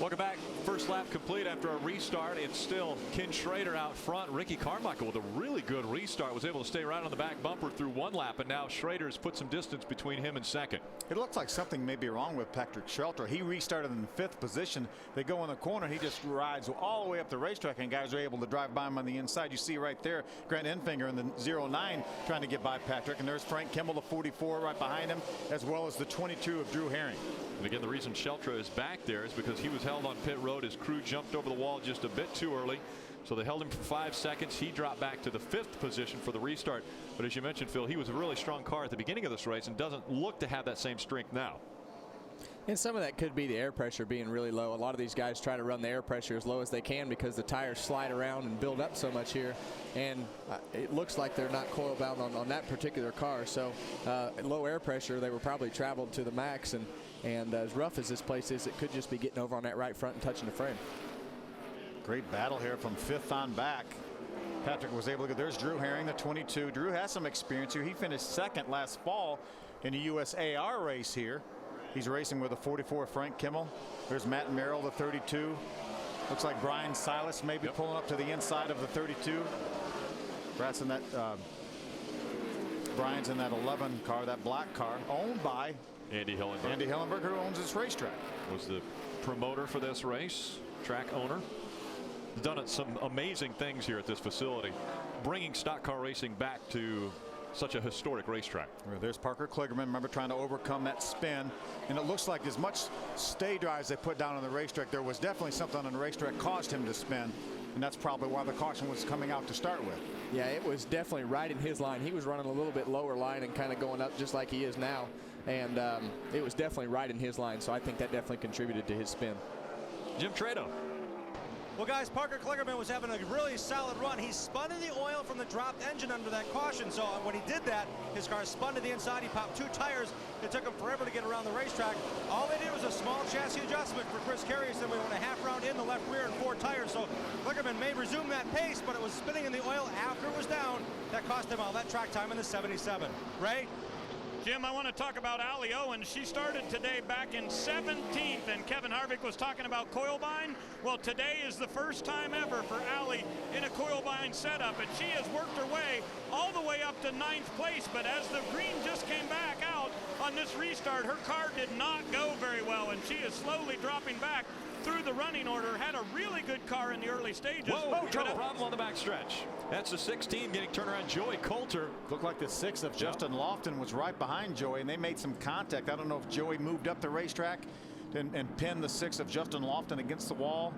Welcome back. First lap complete after a restart. It's still Ken Schrader out front. Ricky Carmichael with a really good restart was able to stay right on the back bumper through one lap, and now Schrader's put some distance between him and second. It looks like something may be wrong with Patrick Shelter. He restarted in fifth position. They go in the corner. He just rides all the way up the racetrack, and guys are able to drive by him on the inside. You see right there Grant Enfinger in the 09 trying to get by Patrick, and there's Frank Kimmel, the 44 right behind him, as well as the 22 of Drew Herring. And again, the reason Sheltra is back there is because he was held on pit road. His crew jumped over the wall just a bit too early, so they held him for 5 seconds. He dropped back to the 5th position for the restart. But as you mentioned, Phil, he was a really strong car at the beginning of this race and doesn't look to have that same strength now. And some of that could be the air pressure being really low. A lot of these guys try to run the air pressure as low as they can because the tires slide around and build up so much here. And it looks like they're not coil bound on that particular car. So low air pressure, they were probably traveled to the max. And as rough as this place is, it could just be getting over on that right front and touching the frame. Great battle here from 5th on back. Patrick was able to go. There's Drew Herring, the 22. Drew has some experience here. He finished second last fall in the USAR race here. He's racing with a 44 Frank Kimmel. There's Matt Merrill, the 32. Looks like Brian Silas maybe pulling up to the inside of the 32. Brad's in that. Brian's in that 11 car, that black car, owned by Andy Hillenberg. Andy Hillenberg, who owns this racetrack. Was the promoter for this race, track owner. Done some amazing things here at this facility, bringing stock car racing back to such a historic racetrack. There's Parker Kligerman, remember, trying to overcome that spin, and it looks like as much stay drives they put down on the racetrack, there was definitely something on the racetrack caused him to spin, and that's probably why the caution was coming out to start with. Yeah, it was definitely right in his line. He was running a little bit lower line and kind of going up just like he is now, and it was definitely right in his line, so I think that definitely contributed to his spin. Jim Trado. Well, guys, Parker Kligerman was having a really solid run. He spun in the oil from the dropped engine under that caution. So when he did that, his car spun to the inside. He popped 2 tires. It took him forever to get around the racetrack. All they did was a small chassis adjustment for Chris Carey. So we went a half round in the left rear and 4 tires. So Kligerman may resume that pace, but it was spinning in the oil after it was down. That cost him all that track time in the 77. Ray? Jim, I want to talk about Allie Owens. She started today back in 17th, and Kevin Harvick was talking about coil bind. Well, today is the first time ever for Allie in a coil bind setup, and she has worked her way all the way up to 9th place. But as the green just came back out on this restart, her car did not go very well, and she is slowly dropping back through the running order. Had a really good car in the early stages. Whoa, problem on the back stretch. That's the 16 getting turned around. Joey Coulter. Looked like the 6 of Justin Lofton was right behind Joey, and they made some contact. I don't know if Joey moved up the racetrack and pinned the 6 of Justin Lofton against the wall,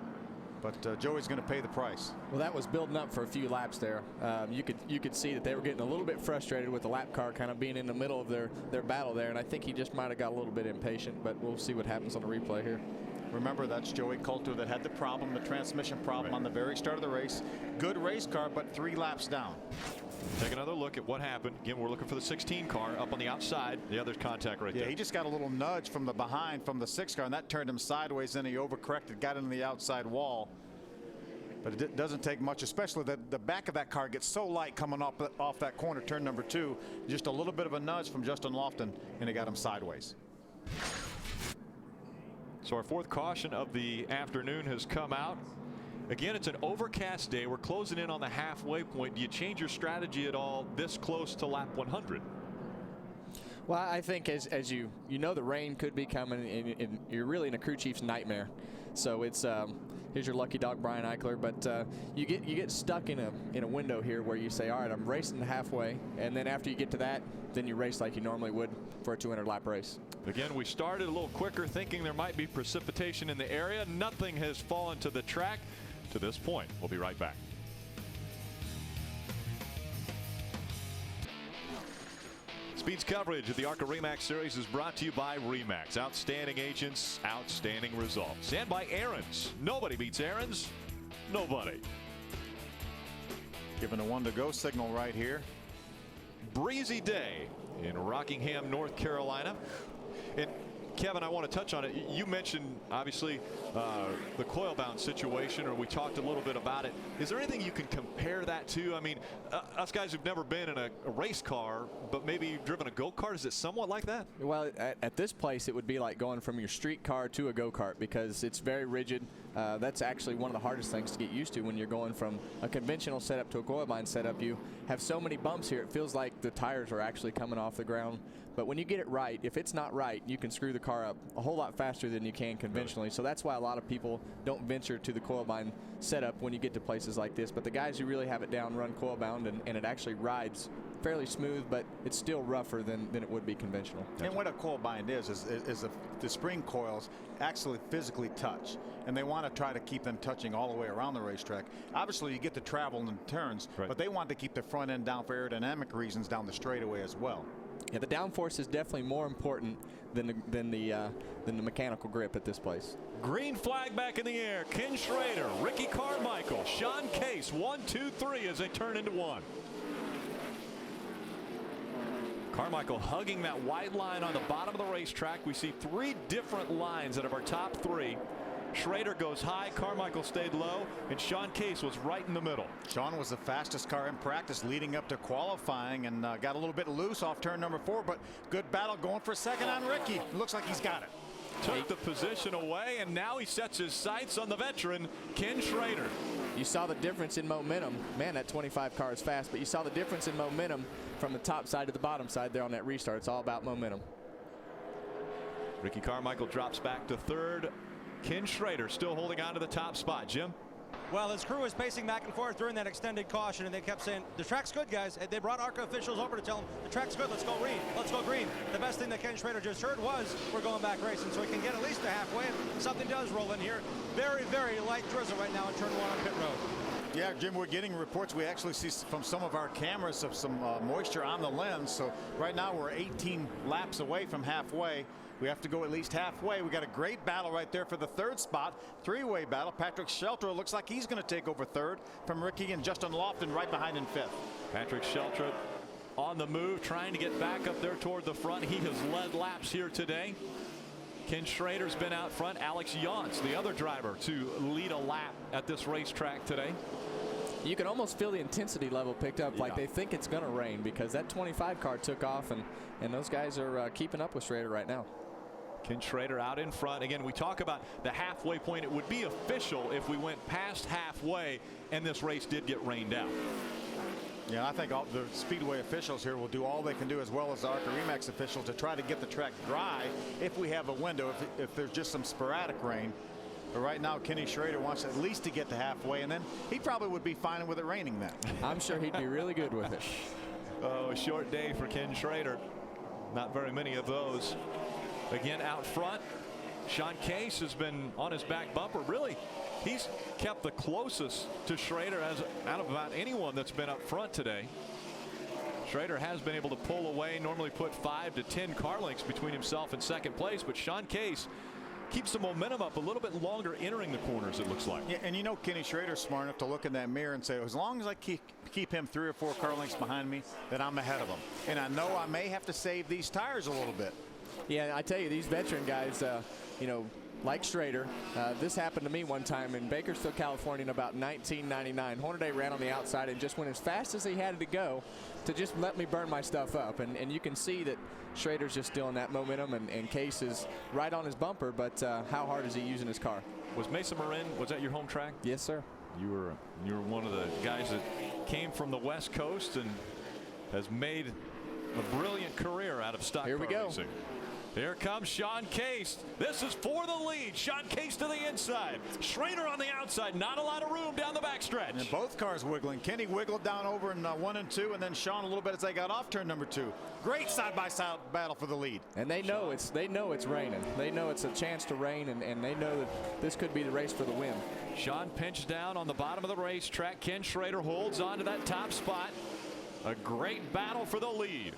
but Joey's going to pay the price. Well, that was building up for a few laps there. You could see that they were getting a little bit frustrated with the lap car kind of being in the middle of their battle there, and I think he just might have got a little bit impatient, but we'll see what happens on the replay here. Remember, that's Joey Coulter that had the problem, the transmission problem on the very start of the race. Good race car, but 3 laps down. Take another look at what happened. Again, we're looking for the 16 car up on the outside. The other's contact right there. Yeah, he just got a little nudge from the behind from the 6 car, and that turned him sideways. Then he overcorrected, got into the outside wall. But it doesn't take much, especially the back of that car gets so light coming off that corner, turn number 2. Just a little bit of a nudge from Justin Lofton, and it got him sideways. So our 4th caution of the afternoon has come out. Again, it's an overcast day. We're closing in on the halfway point. Do you change your strategy at all this close to lap 100? Well, I think as you know the rain could be coming, and you're really in a crew chief's nightmare. So it's here's your lucky dog Brian Eichler, but you get stuck in a window here where you say, all right, I'm racing halfway, and then after you get to that, then you race like you normally would for a 200 lap race. Again, we started a little quicker thinking there might be precipitation in the area. Nothing has fallen to the track to this point. We'll be right back. Speed's coverage of the ARCA RE/MAX Series is brought to you by RE/MAX. Outstanding agents, outstanding results. And by Aaron's. Nobody beats Aaron's. Nobody. Giving a 1 to go signal right here. Breezy day in Rockingham, North Carolina. And Kevin, I want to touch on it. You mentioned obviously the coil bound situation, or we talked a little bit about it. Is there anything you can compare that to? I mean, us guys who've never been in a race car, but maybe driven a go-kart, is it somewhat like that? Well, at this place, it would be like going from your street car to a go-kart because it's very rigid. That's actually one of the hardest things to get used to when you're going from a conventional setup to a coil bind setup. You have so many bumps here, it feels like the tires are actually coming off the ground. But when you get it right, if it's not right, you can screw the car up a whole lot faster than you can conventionally. So that's why a lot of people don't venture to the coil bind setup when you get to places like this. But the guys who really have it down run coil bound, and it actually rides fairly smooth, but it's still rougher than it would be conventional. And what a coil bind is the spring coils actually physically touch, and they want to try to keep them touching all the way around the racetrack. Obviously, you get to travel in turns, but they want to keep the front end down for aerodynamic reasons down the straightaway as well. Yeah, the downforce is definitely more important than the mechanical grip at this place. Green flag back in the air. Ken Schrader, Ricky Carmichael, Sean Caisse, 1, 2, 3 as they turn into one. Carmichael hugging that white line on the bottom of the racetrack. We see 3 different lines out of our top 3. Schrader goes high, Carmichael stayed low, and Sean Caisse was right in the middle. Sean was the fastest car in practice leading up to qualifying, and got a little bit loose off turn number 4, but good battle going for second on Ricky. Looks like he's got it. Took the position away, and now he sets his sights on the veteran, Ken Schrader. You saw the difference in momentum. Man, that 25 car is fast, but you saw the difference in momentum from the top side to the bottom side there on that restart. It's all about momentum. Ricky Carmichael drops back to third. Ken Schrader still holding on to the top spot. Jim? Well, his crew was pacing back and forth during that extended caution, and they kept saying, the track's good, guys. And they brought ARCA officials over to tell them, the track's good, let's go green, let's go green. The best thing that Ken Schrader just heard was, we're going back racing, so he can get at least a halfway, and something does roll in here. Very, very light drizzle right now in turn 1 on pit road. Yeah, Jim, we're getting reports. We actually see from some of our cameras of some moisture on the lens. So right now we're 18 laps away from halfway. We have to go at least halfway. We got a great battle right there for the 3rd spot. 3-way battle. Patrick Shelter looks like he's going to take over 3rd from Ricky, and Justin Lofton right behind in 5th. Patrick Shelter on the move, trying to get back up there toward the front. He has led laps here today. Ken Schrader's been out front. Alex Yance, the other driver, to lead a lap at this racetrack today. You can almost feel the intensity level picked up, like they think it's going to rain, because that 25 car took off, and those guys are keeping up with Schrader right now. Ken Schrader out in front. Again, we talk about the halfway point. It would be official if we went past halfway and this race did get rained out. Yeah, I think all the Speedway officials here will do all they can do, as well as the ARCA RE/MAX officials, to try to get the track dry if we have a window, if there's just some sporadic rain. But right now, Kenny Schrader wants at least to get to halfway, and then he probably would be fine with it raining then. I'm sure he'd be really good with it. Oh, a short day for Ken Schrader. Not very many of those. Again, out front, Sean Caisse has been on his back bumper. Really, he's kept the closest to Schrader as out of about anyone that's been up front today. Schrader has been able to pull away, normally put 5 to 10 car lengths between himself and second place, but Sean Caisse keeps the momentum up a little bit longer entering the corners, it looks like. Yeah, and you know Kenny Schrader's smart enough to look in that mirror and say, as long as I keep him 3 or 4 car lengths behind me, then I'm ahead of him. And I know I may have to save these tires a little bit. Yeah, I tell you, these veteran guys, you know, like Schrader, this happened to me one time in Bakersfield, California in about 1999. Hornaday ran on the outside and just went as fast as he had to go to just let me burn my stuff up. And you can see that Schrader's just still in that momentum, and Caisse is right on his bumper, but how hard is he using his car? Was Mesa Marin, was that your home track? Yes, sir. You were one of the guys that came from the West Coast and has made a brilliant career out of stock car racing. Here comes Sean Caisse. This is for the lead. Sean Caisse to the inside. Schrader on the outside. Not a lot of room down the backstretch. And both cars wiggling. Kenny wiggled down over in 1 and 2, and then Sean a little bit as they got off turn number 2. Great side-by-side battle for the lead. And they know it's raining. They know it's a chance to rain, and they know that this could be the race for the win. Sean pinched down on the bottom of the racetrack. Ken Schrader holds on to that top spot. A great battle for the lead.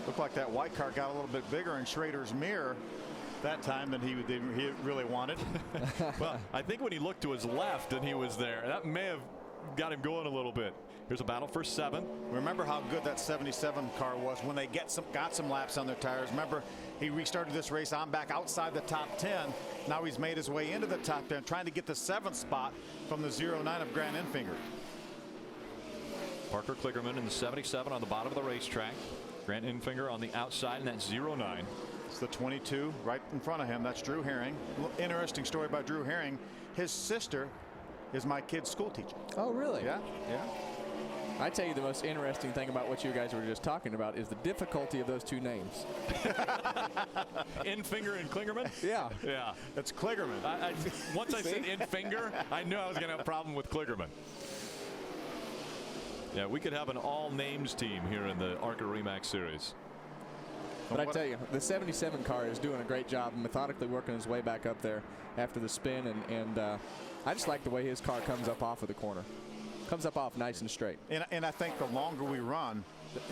Looked like that white car got a little bit bigger in Schrader's mirror that time than he really wanted. Well, I think when he looked to his left and he was there, that may have got him going a little bit. Here's a battle for 7. Remember how good that 77 car was when they got some laps on their tires. Remember, he restarted this race on back outside the top 10. Now he's made his way into the top 10, trying to get the 7th spot from the 09 of Grant Enfinger. Parker Kligerman in the 77 on the bottom of the racetrack. Grant Enfinger on the outside in that 09. It's the 22 right in front of him. That's Drew Herring. Interesting story about Drew Herring. His sister is my kid's school teacher. Oh, really? Yeah, yeah. I tell you, the most interesting thing about what you guys were just talking about is the difficulty of those two names. Enfinger and Kligerman? Yeah. Yeah. That's Kligerman. Once I said Enfinger, I knew I was going to have a problem with Kligerman. Yeah, we could have an all-names team here in the ARCA Remax Series. But I tell you, the 77 car is doing a great job methodically working his way back up there after the spin, and I just like the way his car comes up off of the corner. Comes up off nice and straight. And I think the longer we run,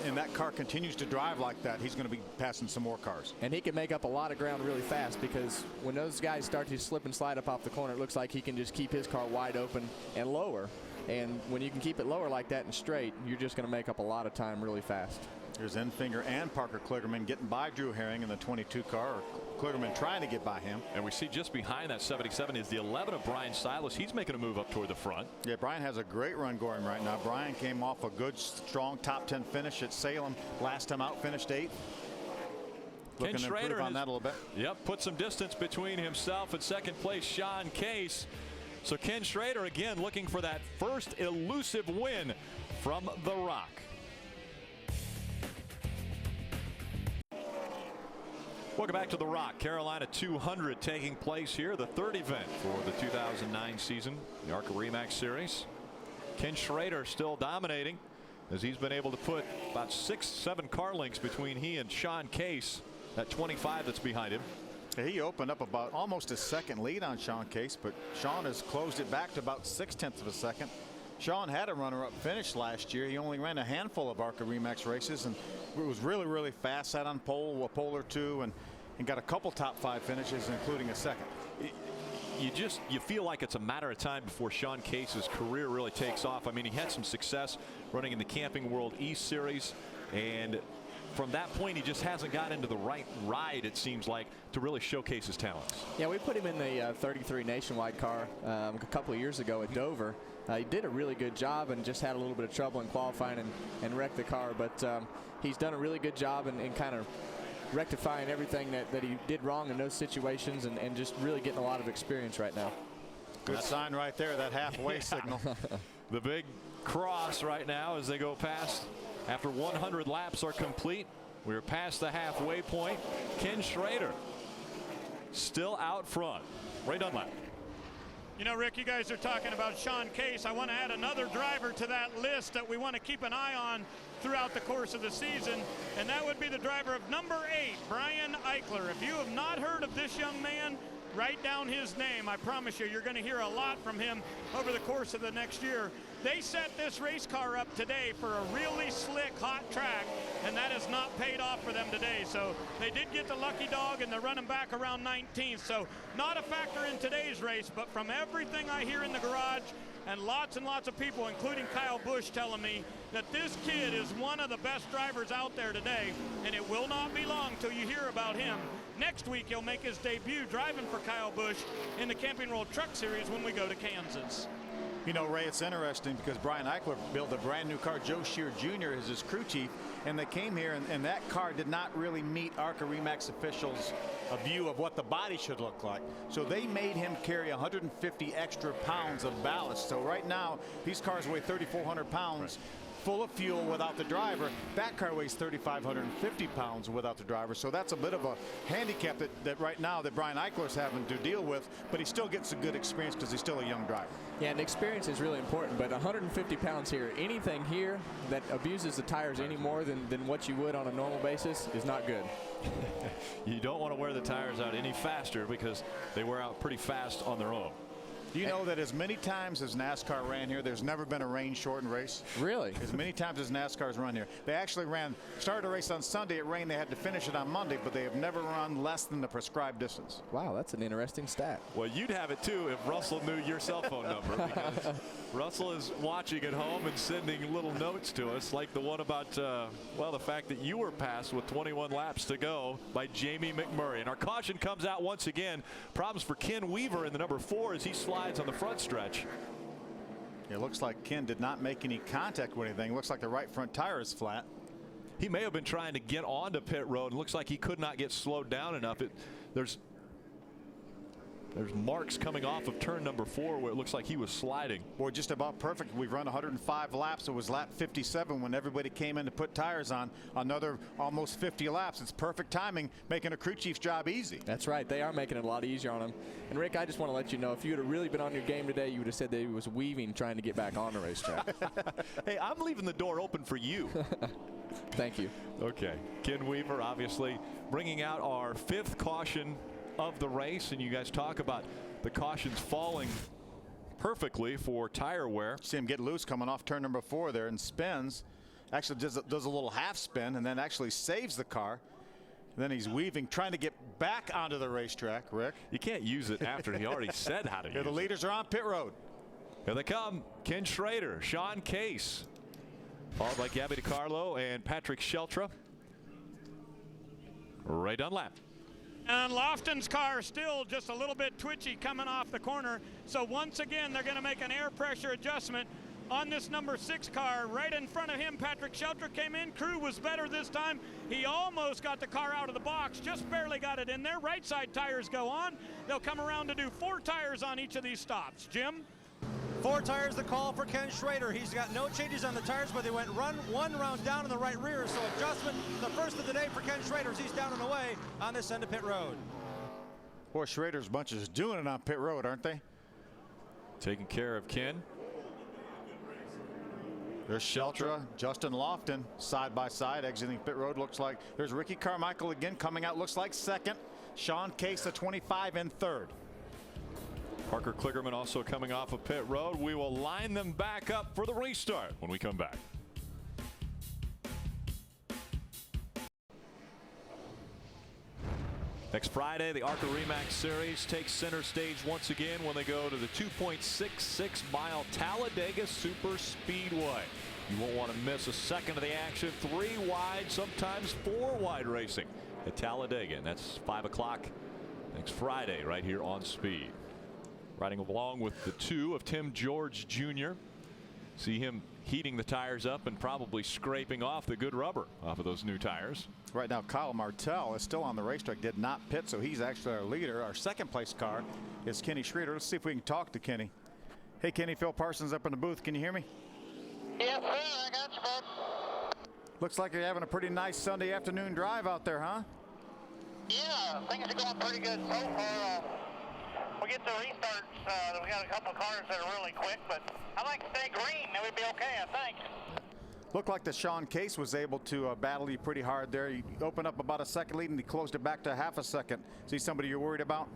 and that car continues to drive like that, he's going to be passing some more cars. And he can make up a lot of ground really fast, because when those guys start to slip and slide up off the corner, it looks like he can just keep his car wide open and lower. And when you can keep it lower like that and straight, you're just going to make up a lot of time really fast. Here's Enfinger and Parker Kligerman getting by Drew Herring in the 22 car, or Kligerman trying to get by him. And we see just behind that 77 is the 11 of Brian Silas. He's making a move up toward the front. Yeah, Brian has a great run going right now. Brian came off a good, strong top 10 finish at Salem. Last time out, finished 8th. Looking to improve on that a little bit. Yep, put some distance between himself and second place Sean Caisse. So Ken Schrader again looking for that first elusive win from the Rock. Welcome back to the Rock. Carolina 200 taking place here, the third event for the 2009 season, the ARCA Remax Series. Ken Schrader still dominating as he's been able to put about 6-7 car lengths between he and Sean Caisse, that 25 that's behind him. He opened up about almost a second lead on Sean Caisse, but Sean has closed it back to about 0.6 of a second. Sean had a runner-up finish last year. He only ran a handful of ARCA Remax races, and it was really, really fast. Sat on pole, a pole or two, and got a couple top 5 finishes, including a second. You feel like it's a matter of time before Sean Caisse's career really takes off. I mean, he had some success running in the Camping World East Series, and from that point, he just hasn't gotten into the right ride, it seems like, to really showcase his talents. Yeah, we put him in the 33 Nationwide car a couple of years ago at Dover. He did a really good job and just had a little bit of trouble in qualifying and wrecked the car. But he's done a really good job in kind of rectifying everything that he did wrong in those situations, and just really getting a lot of experience right now. Good sign right there, that halfway signal. The big cross right now as they go past. After 100 laps are complete, we're past the halfway point. Ken Schrader still out front. Ray Dunlap. You know, Rick, you guys are talking about Sean Caisse. I want to add another driver to that list that we want to keep an eye on throughout the course of the season, and that would be the driver of number 8, Brian Eichler. If you have not heard of this young man, write down his name. I promise you, you're going to hear a lot from him over the course of the next year. They set this race car up today for a really slick, hot track, and that has not paid off for them today. So they did get the lucky dog, and they're running back around 19th. So not a factor in today's race, but from everything I hear in the garage, and lots of people, including Kyle Busch, telling me that this kid is one of the best drivers out there today, and it will not be long till you hear about him. Next week, he'll make his debut driving for Kyle Busch in the Camping World Truck Series when we go to Kansas. You know, Ray, it's interesting because Brian Eichler built a brand new car. Joe Shear Jr. is his crew chief, and they came here, and that car did not really meet ARCA Remax officials' a view of what the body should look like. So they made him carry 150 extra pounds of ballast. So right now, these cars weigh 3,400 pounds. full of fuel without the driver. That car weighs 3,550 pounds without the driver, so that's a bit of a handicap that right now that Brian Eichler's having to deal with, but he still gets a good experience because he's still a young driver. Yeah, and experience is really important, but 150 pounds here, anything here that abuses the tires any more than what you would on a normal basis is not good. You don't want to wear the tires out any faster because they wear out pretty fast on their own. Do you know that as many times as NASCAR ran here, there's never been a rain-shortened race? Really? As many times as NASCAR's run here. They actually started a race on Sunday. It rained. They had to finish it on Monday, but they have never run less than the prescribed distance. Wow, that's an interesting stat. Well, you'd have it too if Russell knew your cell phone number, because Russell is watching at home and sending little notes to us, like the one about, well, the fact that you were passed with 21 laps to go by Jamie McMurray. And our caution comes out once again. Problems for Ken Weaver in the number 4 as he slides on the front stretch. It looks like Ken did not make any contact with anything. It looks like the right front tire is flat. He may have been trying to get onto pit road and looks like he could not get slowed down enough. There's marks coming off of turn number 4 where it looks like he was sliding. Boy, just about perfect. We've run 105 laps. It was lap 57 when everybody came in to put tires on. Another almost 50 laps. It's perfect timing, making a crew chief's job easy. That's right. They are making it a lot easier on him. And Rick, I just want to let you know, if you would have really been on your game today, you would have said that he was weaving trying to get back on the racetrack. Hey, I'm leaving the door open for you. Thank you. Okay. Ken Weaver obviously bringing out our 5th caution of the race, and you guys talk about the cautions falling perfectly for tire wear. See him get loose coming off turn number 4 there and spins. Actually does a little half spin and then actually saves the car. And then he's weaving, trying to get back onto the racetrack. Rick, you can't use it after he already said how to use it. The leaders are on pit road. Here they come. Ken Schrader, Sean Caisse, followed by Gabby DiCarlo and Patrick Sheltra. Ray Dunlap. And Lofton's car still just a little bit twitchy coming off the corner. So once again, they're going to make an air pressure adjustment on this number 6 car. Right in front of him, Patrick Sheltra came in. Crew was better this time. He almost got the car out of the box, just barely got it in there. Right side tires go on. They'll come around to do 4 tires on each of these stops. Jim? 4 tires the call for Ken Schrader. He's got no changes on the tires, but they went one round down in the right rear. So adjustment, the first of the day for Ken Schrader as he's down and away on this end of pit road. Boy, Schrader's bunch is doing it on pit road, aren't they? Taking care of Ken. There's Sheltra, Justin Lofton side by side exiting pit road. Looks like there's Ricky Carmichael again coming out, looks like 2nd. Sean Caisse, the 25, in 3rd. Parker Kligerman also coming off of pit road. We will line them back up for the restart when we come back. Next Friday, the ARCA Re Series takes center stage once again when they go to the 2.66-mile Talladega Super Speedway. You won't want to miss a second of the action. 3 wide, sometimes 4 wide racing at Talladega. And that's 5 o'clock next Friday right here on Speed. Riding along with the 2 of Tim George Jr. See him heating the tires up and probably scraping off the good rubber off of those new tires. Right now, Kyle Martell is still on the racetrack, did not pit, so he's actually our leader. Our 2nd place car is Kenny Schrader. Let's see if we can talk to Kenny. Hey, Kenny, Phil Parsons up in the booth. Can you hear me? Yes, sir. I got you, bud. Looks like you're having a pretty nice Sunday afternoon drive out there, huh? Yeah, things are going pretty good so far. We get the restarts. We got a couple of cars that are really quick, but I like to stay green. That would be okay, I think. Looked like the Sean Caisse was able to battle you pretty hard there. You opened up about a 2nd lead and he closed it back to half a 2nd. See somebody you're worried about?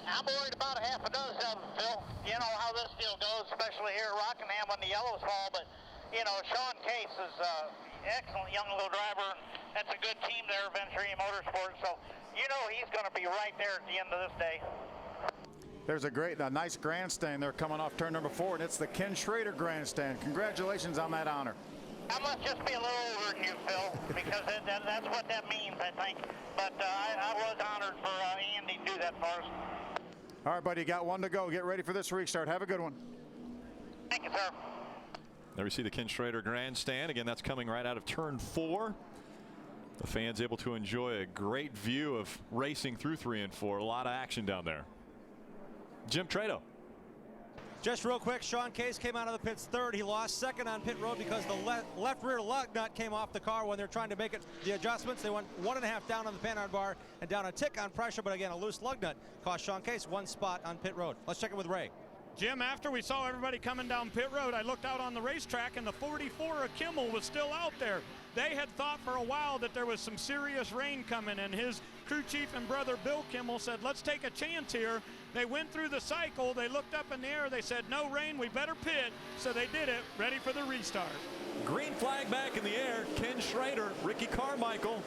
I'm worried about a half a dozen of them, Phil. You know how this deal goes, especially here at Rockingham when the yellows fall. But, you know, Sean Caisse is an excellent young little driver. That's a good team there, Venturi Motorsports. So, you know he's going to be right there at the end of this day. There's a nice grandstand there coming off turn number 4, and it's the Ken Schrader grandstand. Congratulations on that honor. I must just be a little older than you, Phil, because that's what that means, I think. But I was honored for Andy to do that for us. All right, buddy, you got 1 to go. Get ready for this restart. Have a good one. Thank you, sir. There we see the Ken Schrader grandstand. Again, that's coming right out of turn 4. The fans able to enjoy a great view of racing through 3 and 4. A lot of action down there. Jim Trado. Just real quick, Sean Caisse came out of the pits third. He lost second on pit road because the left rear lug nut came off the car when they're trying to make the adjustments. They went 1.5 down on the Panhard bar and down a tick on pressure, but again, a loose lug nut cost Sean Caisse 1 spot on pit road. Let's check it with Ray. Jim, after we saw everybody coming down pit road, I looked out on the racetrack and the 44 of Kimmel was still out there. They had thought for a while that there was some serious rain coming, and his crew chief and brother Bill Kimmel said, let's take a chance here. They went through the cycle, they looked up in the air, they said, no rain, we better pit. So they did it, ready for the restart. Green flag back in the air. Ken Schrader, Ricky Carmichael,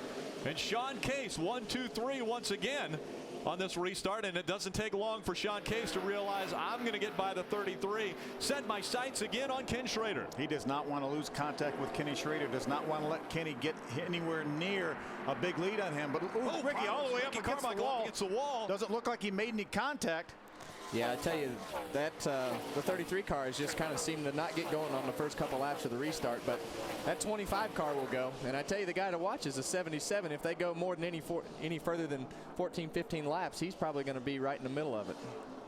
and Sean Caisse, 1, 2, 3 once again on this restart, and it doesn't take long for Sean Caisse to realize I'm going to get by the 33. Set my sights again on Ken Schrader. He does not want to lose contact with Kenny Schrader. Does not want to let Kenny get anywhere near a big lead on him. But Ricky all the way up against the wall. Doesn't look like he made any contact. Yeah, I tell you that the 33 cars just kind of seemed to not get going on the first couple laps of the restart, but that 25 car will go. And I tell you, the guy to watch is a 77. If they go more than any further than 14, 15 laps, he's probably going to be right in the middle of it.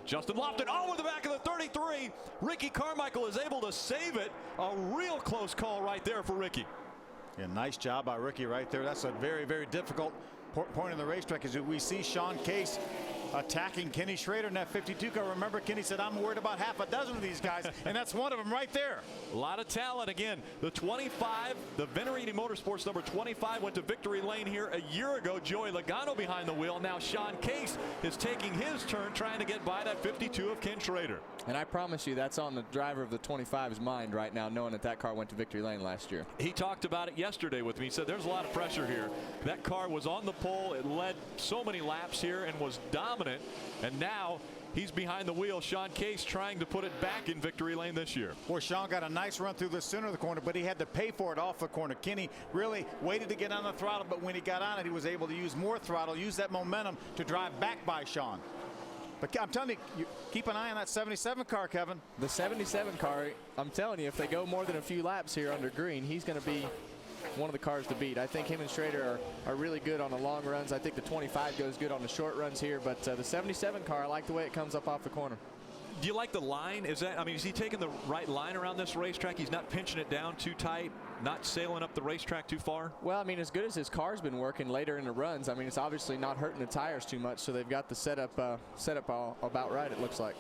Justin Lofton over the back of the 33. Ricky Carmichael is able to save it. A real close call right there for Ricky. Yeah, nice job by Ricky right there. That's a very, very difficult point in the racetrack, as we see Sean Caisse attacking Kenny Schrader in that 52 car. Remember, Kenny said, I'm worried about half a dozen of these guys, and that's one of them right there. A lot of talent. Again, the 25, the Venturini Motorsports number 25 went to victory lane here a year ago. Joey Logano behind the wheel. Now Sean Caisse is taking his turn trying to get by that 52 of Ken Schrader. And I promise you, that's on the driver of the 25's mind right now, knowing that car went to victory lane last year. He talked about it yesterday with me. He said there's a lot of pressure here. That car was on the pole. It led so many laps here and was dominant. And now he's behind the wheel. Sean Caisse trying to put it back in victory lane this year. Boy, Sean got a nice run through the center of the corner, but he had to pay for it off the corner. Kenny really waited to get on the throttle, but when he got on it, he was able to use more throttle, use that momentum to drive back by Sean. But I'm telling you, keep an eye on that 77 car, Kevin. The 77 car, I'm telling you, if they go more than a few laps here under green, he's going to be one of the cars to beat. I think him and Schrader are really good on the long runs. I think the 25 goes good on the short runs here, but the 77 car, I like the way it comes up off the corner. Do you like the line? Is he taking the right line around this racetrack? He's not pinching it down too tight, not sailing up the racetrack too far? Well, I mean, as good as his car's been working later in the runs, I mean, it's obviously not hurting the tires too much, so they've got the setup all about right, it looks like.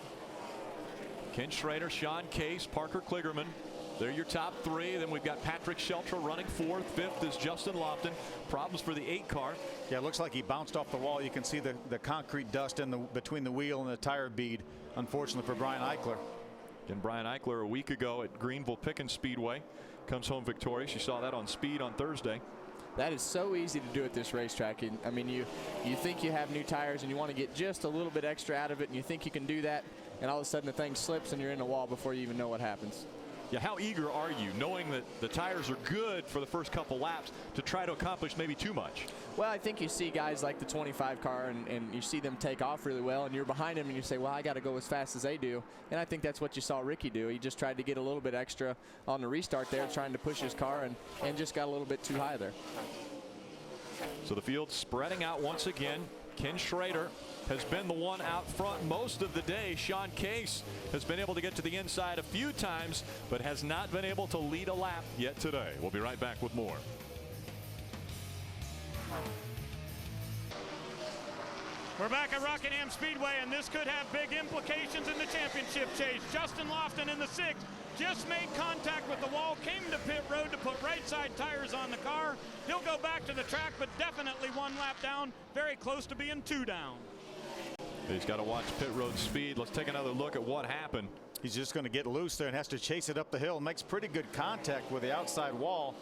Ken Schrader, Sean Caisse, Parker Kligerman. They're your top three. Then we've got Patrick Sheltra running fourth. Fifth is Justin Lofton. Problems for the 8 car. Yeah, it looks like he bounced off the wall. You can see the concrete dust between the wheel and the tire bead, unfortunately for Brian Eichler. And Brian Eichler a week ago at Greenville Pickens Speedway comes home victorious. You saw that on Speed on Thursday. That is so easy to do at this racetrack. I mean, you think you have new tires and you want to get just a little bit extra out of it, and you think you can do that, and all of a sudden the thing slips and you're in the wall before you even know what happens. Yeah, how eager are you, knowing that the tires are good for the first couple laps, to try to accomplish maybe too much? Well, I think you see guys like the 25 car and you see them take off really well, and you're behind them and you say, well, I got to go as fast as they do. And I think that's what you saw Ricky do. He just tried to get a little bit extra on the restart there, trying to push his car, and just got a little bit too high there. So the field spreading out once again. Ken Schrader has been the one out front most of the day. Sean Caisse has been able to get to the inside a few times, but has not been able to lead a lap yet today. We'll be right back with more. We're back at Rockingham Speedway, and this could have big implications in the championship chase. Justin Lofton in the 6th just made contact with the wall, came to pit road to put right side tires on the car. He'll go back to the track, but definitely 1 lap down, very close to being 2 down. He's got to watch pit road speed. Let's take another look at what happened. He's just going to get loose there and has to chase it up the hill. Makes pretty good contact with the outside wall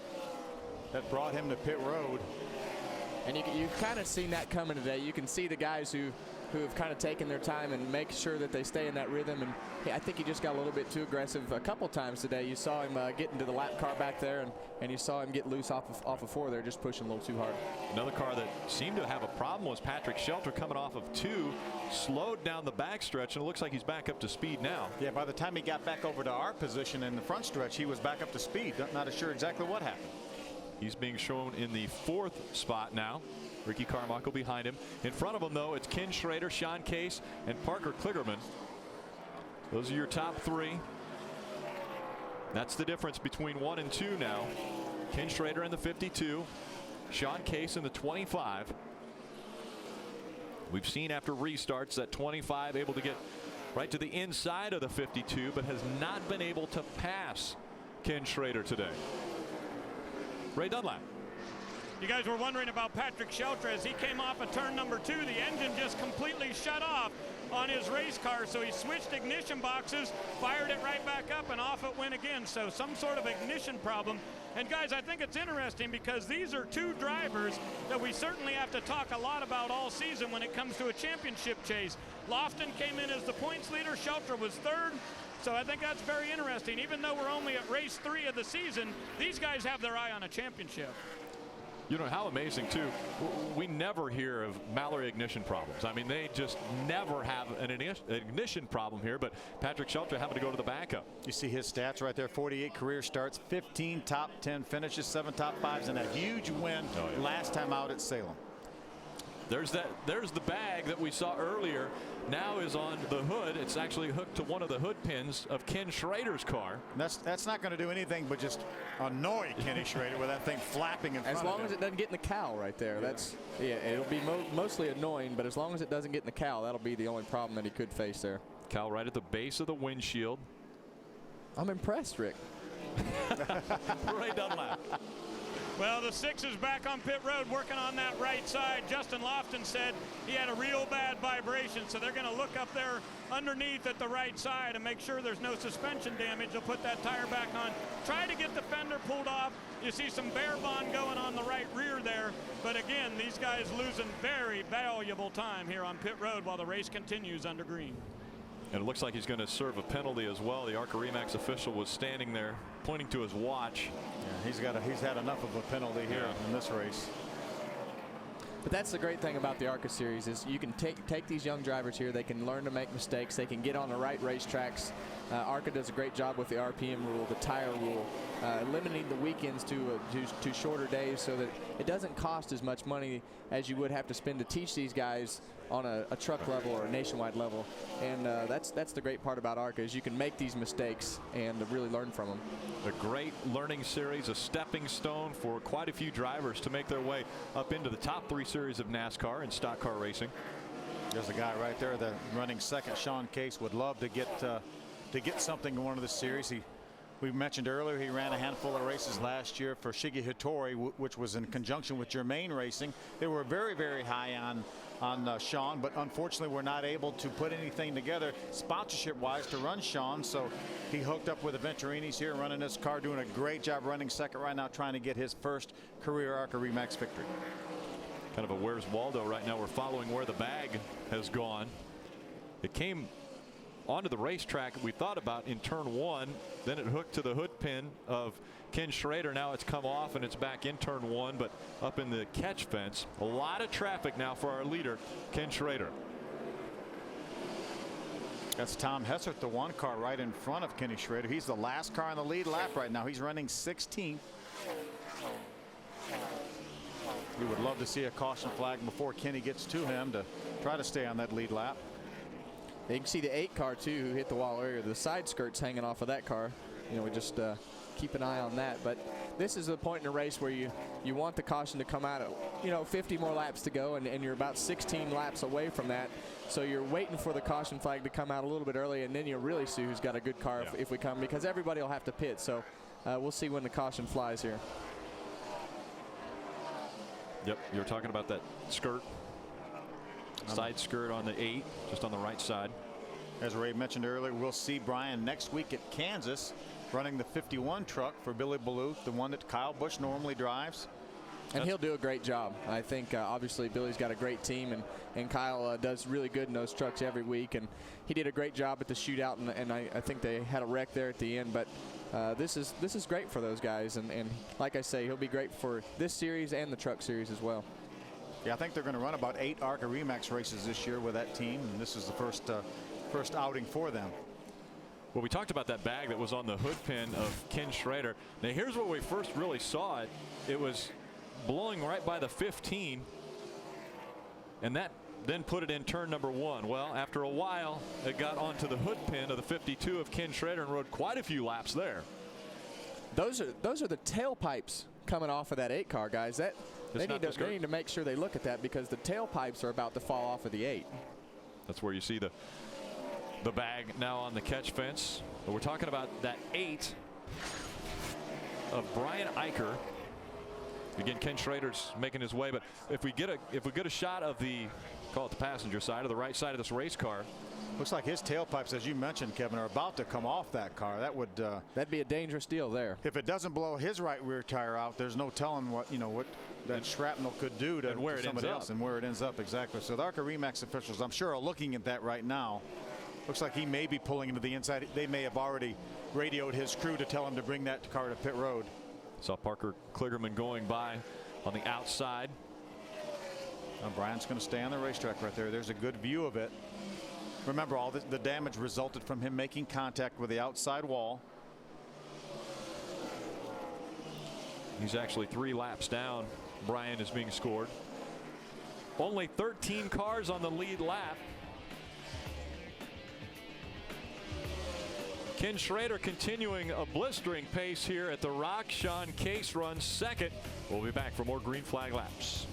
that brought him to pit road. And you've kind of seen that coming today. You can see the guys who have kind of taken their time and make sure that they stay in that rhythm. And I think he just got a little bit too aggressive a couple times today. You saw him get into the lap car back there, and you saw him get loose off of 4 there, just pushing a little too hard. Another car that seemed to have a problem was Patrick Sheltra, coming off of 2, slowed down the backstretch, and it looks like he's back up to speed now. Yeah, by the time he got back over to our position in the front stretch, he was back up to speed. Not sure exactly what happened. He's being shown in the 4th spot now. Ricky Carmichael behind him. In front of him, though, it's Ken Schrader, Sean Caisse, and Parker Kligerman. Those are your top three. That's the difference between 1 and 2 now. Ken Schrader in the 52, Sean Caisse in the 25. We've seen after restarts that 25 able to get right to the inside of the 52, but has not been able to pass Ken Schrader today. Ray Dunlap. You guys were wondering about Patrick Shelter as he came off of turn number 2. The engine just completely shut off on his race car, so he switched ignition boxes, fired it right back up, and off it went again. So some sort of ignition problem. And guys, I think it's interesting because these are two drivers that we certainly have to talk a lot about all season when it comes to a championship chase. Lofton came in as the points leader, Shelter was third. So I think that's very interesting. Even though we're only at race 3 of the season, these guys have their eye on a championship. You know how amazing too, we never hear of Mallory ignition problems. I mean, they just never have an ignition problem here, but Patrick Shelter having to go to the backup. You see his stats right there: 48 career starts, 15 top 10 finishes, 7 top 5s, and a huge win last time out at Salem. There's the bag that we saw earlier. Now is on the hood. It's actually hooked to one of the hood pins of Ken Schrader's car. That's not going to do anything but just annoy Kenny Schrader with that thing flapping in front of him. As long as it doesn't get in the cowl right there. Yeah. It'll be mostly annoying, but as long as it doesn't get in the cowl, that'll be the only problem that he could face there. Cowl right at the base of the windshield. I'm impressed, Rick. Ray Dunlap. Well, the 6 is back on pit road working on that right side. Justin Lofton said he had a real bad vibration, so they're going to look up there underneath at the right side and make sure there's no suspension damage. They'll put that tire back on, try to get the fender pulled off. You see some bear bond going on the right rear there, but again, these guys losing very valuable time here on pit road while the race continues under green. And it looks like he's going to serve a penalty as well. The ARCA Remax official was standing there pointing to his watch. Yeah, he's had enough of a penalty here in this race. But that's the great thing about the ARCA series is you can take these young drivers here. They can learn to make mistakes. They can get on the right racetracks. ARCA does a great job with the RPM rule, the tire rule, limiting the weekends to shorter days so that it doesn't cost as much money as you would have to spend to teach these guys on a truck level or a nationwide level. And that's the great part about ARCA is you can make these mistakes and really learn from them. A great learning series, a stepping stone for quite a few drivers to make their way up into the top 3 series of NASCAR and stock car racing. There's a guy right there, the running second, Sean Caisse, would love to get something in one of the series. We mentioned earlier he ran a handful of races last year for Shige Hattori, which was in conjunction with Germain Racing. They were very, very high on Sean, but unfortunately we're not able to put anything together sponsorship-wise to run Sean, so he hooked up with the Venturinis here running this car, doing a great job running second right now, trying to get his first career ARCA Remax victory. Kind of a where's Waldo right now. We're following where the bag has gone. It came onto the racetrack we thought about in turn 1, then it hooked to the hood pin of Ken Schrader. Now it's come off and it's back in turn 1, but up in the catch fence. A lot of traffic now for our leader, Ken Schrader. That's Tom Hessert, the 1 car right in front of Kenny Schrader. He's the last car on the lead lap right now. He's running 16th. You would love to see a caution flag before Kenny gets to him to try to stay on that lead lap. You can see the 8 car too, who hit the wall earlier. The side skirts hanging off of that car. You know, we just keep an eye on that. But this is the point in the race where you want the caution to come out at 50 more laps to go, and you're about 16 laps away from that. So you're waiting for the caution flag to come out a little bit early, and then you'll really see who's got a good car if we come, because everybody will have to pit. So we'll see when the caution flies here. Yep, you're talking about that skirt. Side skirt on the 8, just on the right side. As Ray mentioned earlier, we'll see Brian next week at Kansas running the 51 truck for Billy Ballou, the one that Kyle Busch normally drives. And he'll do a great job. I think obviously Billy's got a great team, and Kyle does really good in those trucks every week, and he did a great job at the shootout, and I think they had a wreck there at the end, but this is great for those guys, and like I say, he'll be great for this series and the truck series as well. Yeah, I think they're going to run about 8 ARCA Remax races this year with that team, and this is the first outing for them. Well, we talked about that bag that was on the hood pin of Ken Schrader. Now here's where we first really saw it. It was blowing right by the 15, and that then put it in turn number 1. Well, after a while, it got onto the hood pin of the 52 of Ken Schrader and rode quite a few laps there. Those are the tailpipes coming off of that 8 car, guys. They need to make sure they look at that, because the tailpipes are about to fall off of the 8. That's where you see the bag now on the catch fence. But we're talking about that 8 of Brian Eicher. Again, Ken Schrader's making his way, but if we get a shot of the, call it the passenger side, or the right side of this race car, looks like his tailpipes, as you mentioned, Kevin, are about to come off that car. That would that'd be a dangerous deal there. If it doesn't blow his right rear tire out, there's no telling what that shrapnel could do to somebody else and where it ends up. Exactly. So the ARCA Remax officials, I'm sure, are looking at that right now. Looks like he may be pulling into the inside. They may have already radioed his crew to tell him to bring that car to pit road. Saw Parker Kligerman going by on the outside. Now Brian's going to stay on the racetrack right there. There's a good view of it. Remember, all the damage resulted from him making contact with the outside wall. He's actually 3 laps down. Brian is being scored. Only 13 cars on the lead lap. Ken Schrader continuing a blistering pace here at the Rock. Sean Caisse runs second. We'll be back for more green flag laps.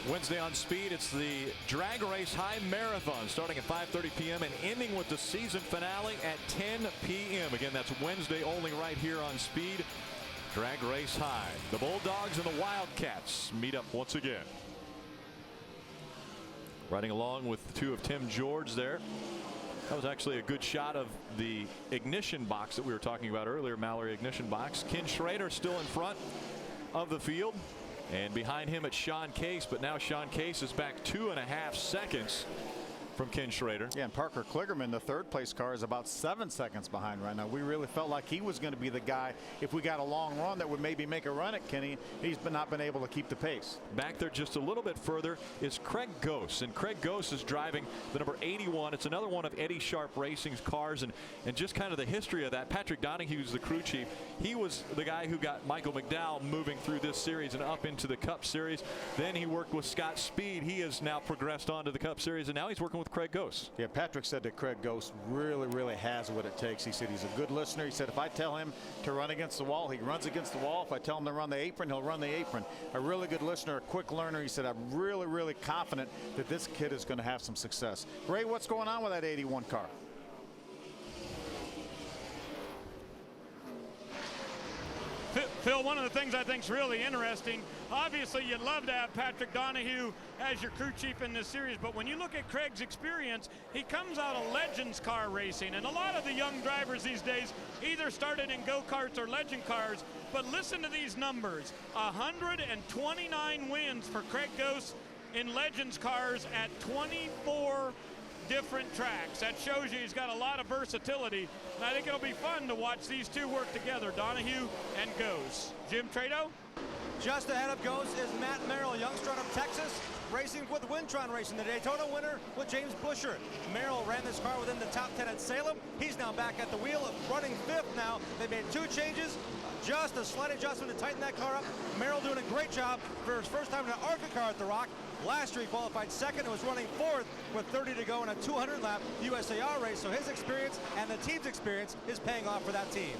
Wednesday on Speed, it's the Drag Race High Marathon starting at 5:30 p.m. and ending with the season finale at 10 p.m. Again, that's Wednesday only right here on Speed. Drag Race High. The Bulldogs and the Wildcats meet up once again. Riding along with the 2 of Tim George there. That was actually a good shot of the ignition box that we were talking about earlier, Mallory ignition box. Ken Schrader still in front of the field. And behind him it's Sean Caisse, but now Sean Caisse is back 2.5 seconds from Ken Schrader. Yeah, and Parker Kligerman, the 3rd place car, is about 7 seconds behind right now. We really felt like he was going to be the guy, if we got a long run, that would maybe make a run at Kenny. He's not been able to keep the pace. Back there just a little bit further is Craig Goss, and Craig Goss is driving the number 81. It's another one of Eddie Sharp Racing's cars, and just kind of the history of that. Patrick Donahue's the crew chief. He was the guy who got Michael McDowell moving through this series and up into the Cup Series. Then he worked with Scott Speed. He has now progressed on to the Cup Series, and now he's working with Craig Goss. Yeah, Patrick said that Craig Goss really has what it takes. He said he's a good listener. He said if I tell him to run against the wall, he runs against the wall. If I tell him to run the apron, he'll run the apron. A really good listener, a quick learner. He said I'm really confident that this kid is going to have some success. Ray, what's going on with that 81 car? Phil, one of the things I think is really interesting, obviously you'd love to have Patrick Donahue as your crew chief in this series, but when you look at Craig's experience, he comes out of Legends car racing, and a lot of the young drivers these days either started in go-karts or Legend cars, but listen to these numbers. 129 wins for Craig Goss in Legends cars at 24 different tracks. That shows you he's got a lot of versatility, and I think it'll be fun to watch these two work together, Donahue and Goss. Jim Trado? Just ahead of Goss is Matt Merrill, youngster out of Texas, racing with Wintron Racing, the Daytona winner with James Busher. Merrill ran this car within the top 10 at Salem. He's now back at the wheel, running 5th now. They made 2 changes, just a slight adjustment to tighten that car up. Merrill doing a great job for his first time in an ARCA car at the Rock. Last year he qualified 2nd and was running 4th with 30 to go in a 200-lap USAR race. So his experience and the team's experience is paying off for that team.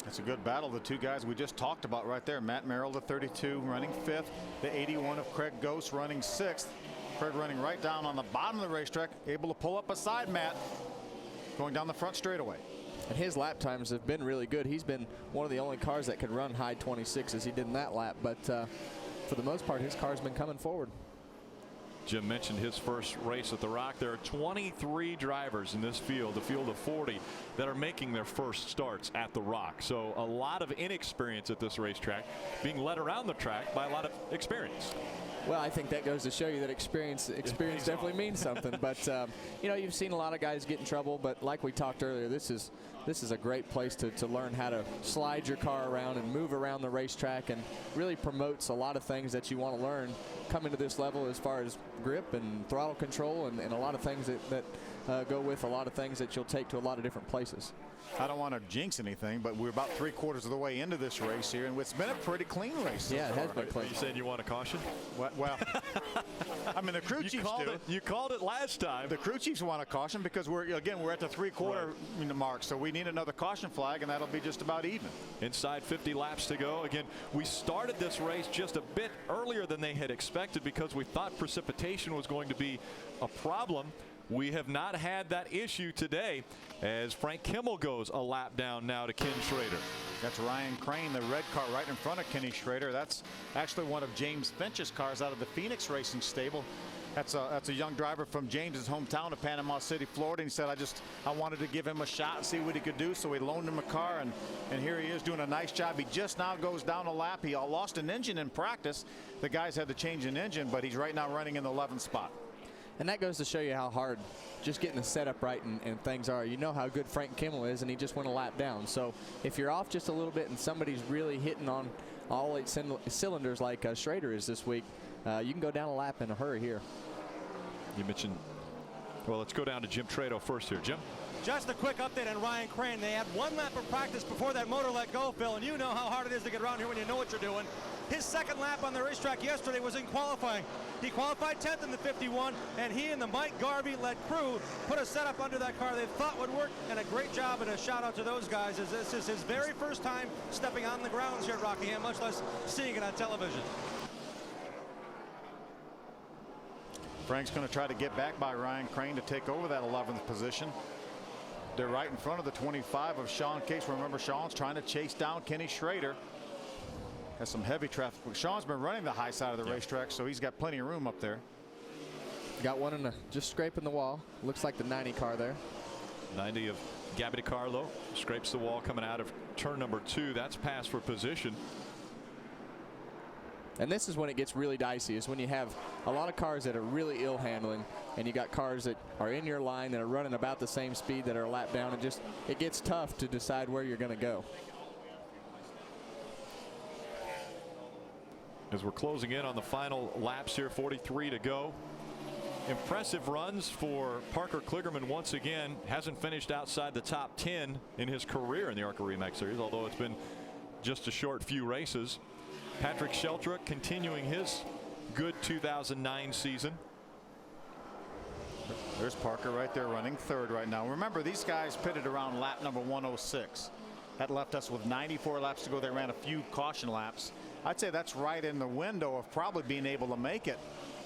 It's a good battle. The 2 guys we just talked about right there. Matt Merrill, the 32, running 5th. The 81 of Craig Goss running 6th. Craig running right down on the bottom of the racetrack, able to pull up beside Matt, going down the front straightaway. And his lap times have been really good. He's been one of the only cars that could run high 26s he did in that lap, but for the most part, his car's been coming forward. Jim mentioned his first race at the Rock. There are 23 drivers in this field, the field of 40, that are making their first starts at the Rock. So a lot of inexperience at this racetrack, being led around the track by a lot of experience. Well, I think that goes to show you that experience definitely means something. But you know, you've seen a lot of guys get in trouble, but like we talked earlier, this is a great place to learn how to slide your car around and move around the racetrack, and really promotes a lot of things that you want to learn coming to this level as far as grip and throttle control and a lot of things that go with a lot of things that you'll take to a lot of different places. I don't want to jinx anything, but we're about 3/4 of the way into this race here, and it's been a pretty clean race. Yeah, it has been clean. You saying you want a caution? Well, I mean, the crew chiefs do. You called it last time. The crew chiefs want a caution because we're at the 3/4 mark, so we need another caution flag, and that'll be just about even. Inside 50 laps to go. Again, we started this race just a bit earlier than they had expected because we thought precipitation was going to be a problem. We have not had that issue today as Frank Kimmel goes a lap down now to Ken Schrader. That's Ryan Crane, the red car right in front of Kenny Schrader. That's actually one of James Finch's cars out of the Phoenix Racing stable. That's a young driver from James's hometown of Panama City, Florida. He said, I wanted to give him a shot and see what he could do, so we loaned him a car, and here he is doing a nice job. He just now goes down a lap. He lost an engine in practice. The guys had to change an engine, but he's right now running in the 11th spot. And that goes to show you how hard just getting the setup right and things are. You know how good Frank Kimmel is, and he just went a lap down. So if you're off just a little bit and somebody's really hitting on all 8 cylinders like Schrader is this week, you can go down a lap in a hurry here. You mentioned, well, let's go down to Jim Trado first here. Jim? Just a quick update on Ryan Crane. They had 1 lap of practice before that motor let go, Phil, and you know how hard it is to get around here when you know what you're doing. His second lap on the racetrack yesterday was in qualifying. He qualified 10th in the 51, and he and the Mike Garvey-led crew put a setup under that car they thought would work, and a great job, and a shout out to those guys, as this is his very first time stepping on the grounds here at Rockingham, much less seeing it on television. Frank's going to try to get back by Ryan Crane to take over that 11th position. They're right in front of the 25 of Sean Caisse. Remember, Sean's trying to chase down Kenny Schrader. Has some heavy traffic. Sean's been running the high side of the racetrack, so he's got plenty of room up there. Got one in the, just scraping the wall. Looks like the 90 car there. 90 of Gabby DiCarlo scrapes the wall coming out of turn number 2. That's passed for position. And this is when it gets really dicey, is when you have a lot of cars that are really ill handling, and you got cars that are in your line that are running about the same speed that are a lap down, and just it gets tough to decide where you're going to go. As we're closing in on the final laps here, 43 to go. Impressive runs for Parker Kligerman once again. Hasn't finished outside the top 10 in his career in the ARCA Re Series, although it's been just a short few races. Patrick Sheltra continuing his good 2009 season. There's Parker right there running third right now. Remember, these guys pitted around lap number 106. That left us with 94 laps to go. They ran a few caution laps. I'd say that's right in the window of probably being able to make it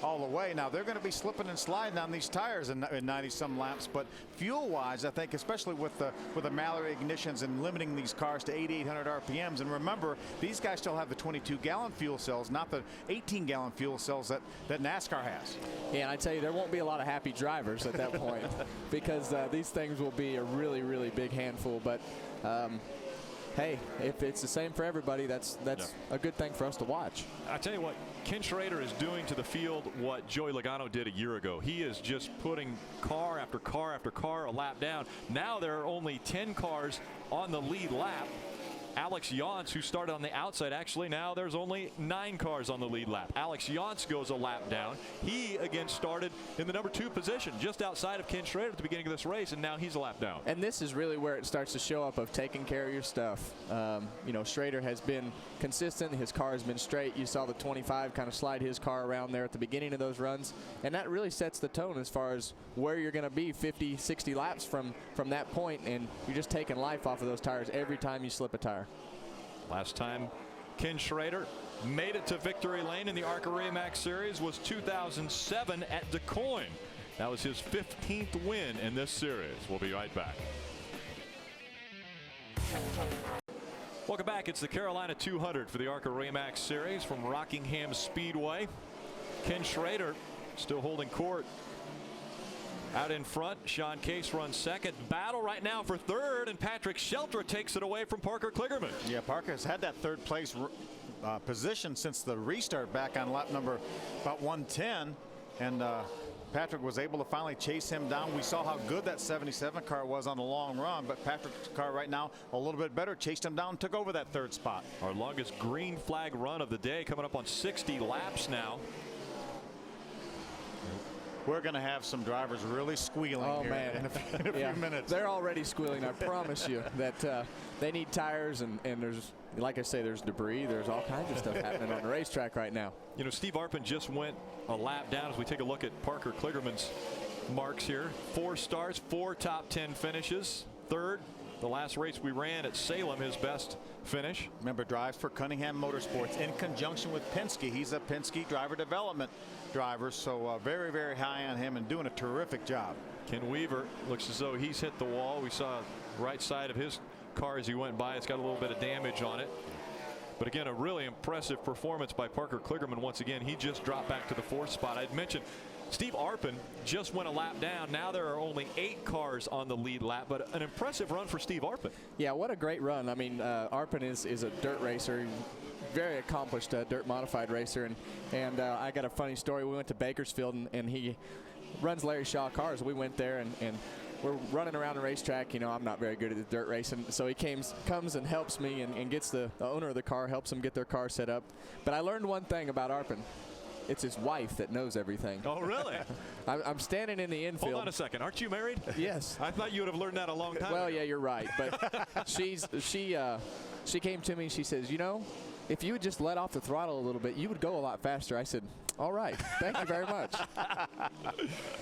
all the way. Now, they're going to be slipping and sliding on these tires in 90-some laps, but fuel-wise, I think, especially with the Mallory ignitions and limiting these cars to 8,800 RPMs. And remember, these guys still have the 22-gallon fuel cells, not the 18-gallon fuel cells that NASCAR has. Yeah, and I tell you, there won't be a lot of happy drivers at that point because these things will be a really, really big handful. But hey, if it's the same for everybody, that's a good thing for us to watch. I tell you what, Ken Schrader is doing to the field what Joey Logano did a year ago. He is just putting car after car after car a lap down. Now there are only 10 cars on the lead lap. Alex Yance, who started on the outside, actually now there's only 9 cars on the lead lap. Alex Yance goes a lap down. He again started in the number 2 position just outside of Ken Schrader at the beginning of this race, and now he's a lap down. And this is really where it starts to show up of taking care of your stuff. You know, Schrader has been consistent. His car has been straight. You saw the 25 kind of slide his car around there at the beginning of those runs, and that really sets the tone as far as where you're going to be 50, 60 laps from that point, and you're just taking life off of those tires every time you slip a tire. Last time Ken Schrader made it to victory lane in the ARCA Re Series was 2007 at DeCoin. That was his 15th win in this series. We'll be right back. Welcome back. It's the Carolina 200 for the ARCA Re Series from Rockingham Speedway. Ken Schrader still holding court. Out in front, Sean Caisse runs second. Battle right now for third, and Patrick Sheltra takes it away from Parker Kligerman. Yeah, Parker has had that third place position since the restart back on lap number about 110, and Patrick was able to finally chase him down. We saw how good that 77 car was on the long run, but Patrick's car right now a little bit better, chased him down, took over that third spot. Our longest green flag run of the day, coming up on 60 laps now. we're going to have some drivers really squealing oh, here man. in a few minutes. They're already squealing. I promise you that they need tires, and there's, like I say, there's debris. There's all kinds of stuff happening on the racetrack right now. You know, Steve Arpin just went a lap down as we take a look at Parker Kligerman's marks here. 4 starts, 4 top 10 finishes. Third, the last race we ran at Salem, his best finish. Remember, drives for Cunningham Motorsports in conjunction with Penske. He's a Penske driver development driver, so very, very high on him and doing a terrific job. Ken Weaver looks as though he's hit the wall. We saw right side of his car as he went by. It's got a little bit of damage on it. But again, a really impressive performance by Parker Kligerman. Once again, he just dropped back to the 4th spot. I'd mentioned Steve Arpin just went a lap down. Now there are only 8 cars on the lead lap, but an impressive run for Steve Arpin. Yeah, what a great run. I mean, Arpin is a dirt racer, very accomplished dirt modified racer, and I got a funny story. We went to Bakersfield, and he runs Larry Shaw cars. We went there, and we're running around the racetrack. You know, I'm not very good at the dirt racing, so he comes and helps me and gets the owner of the car, helps them get their car set up. But I learned one thing about Arpin. It's his wife that knows everything. Oh, really? I'm standing in the infield. Hold on a second. Aren't you married? Yes. I thought you would have learned that a long time ago. Well, yeah, you're right. But she came to me and she says, you know, if you would just let off the throttle a little bit, you would go a lot faster. I said, all right, thank you very much.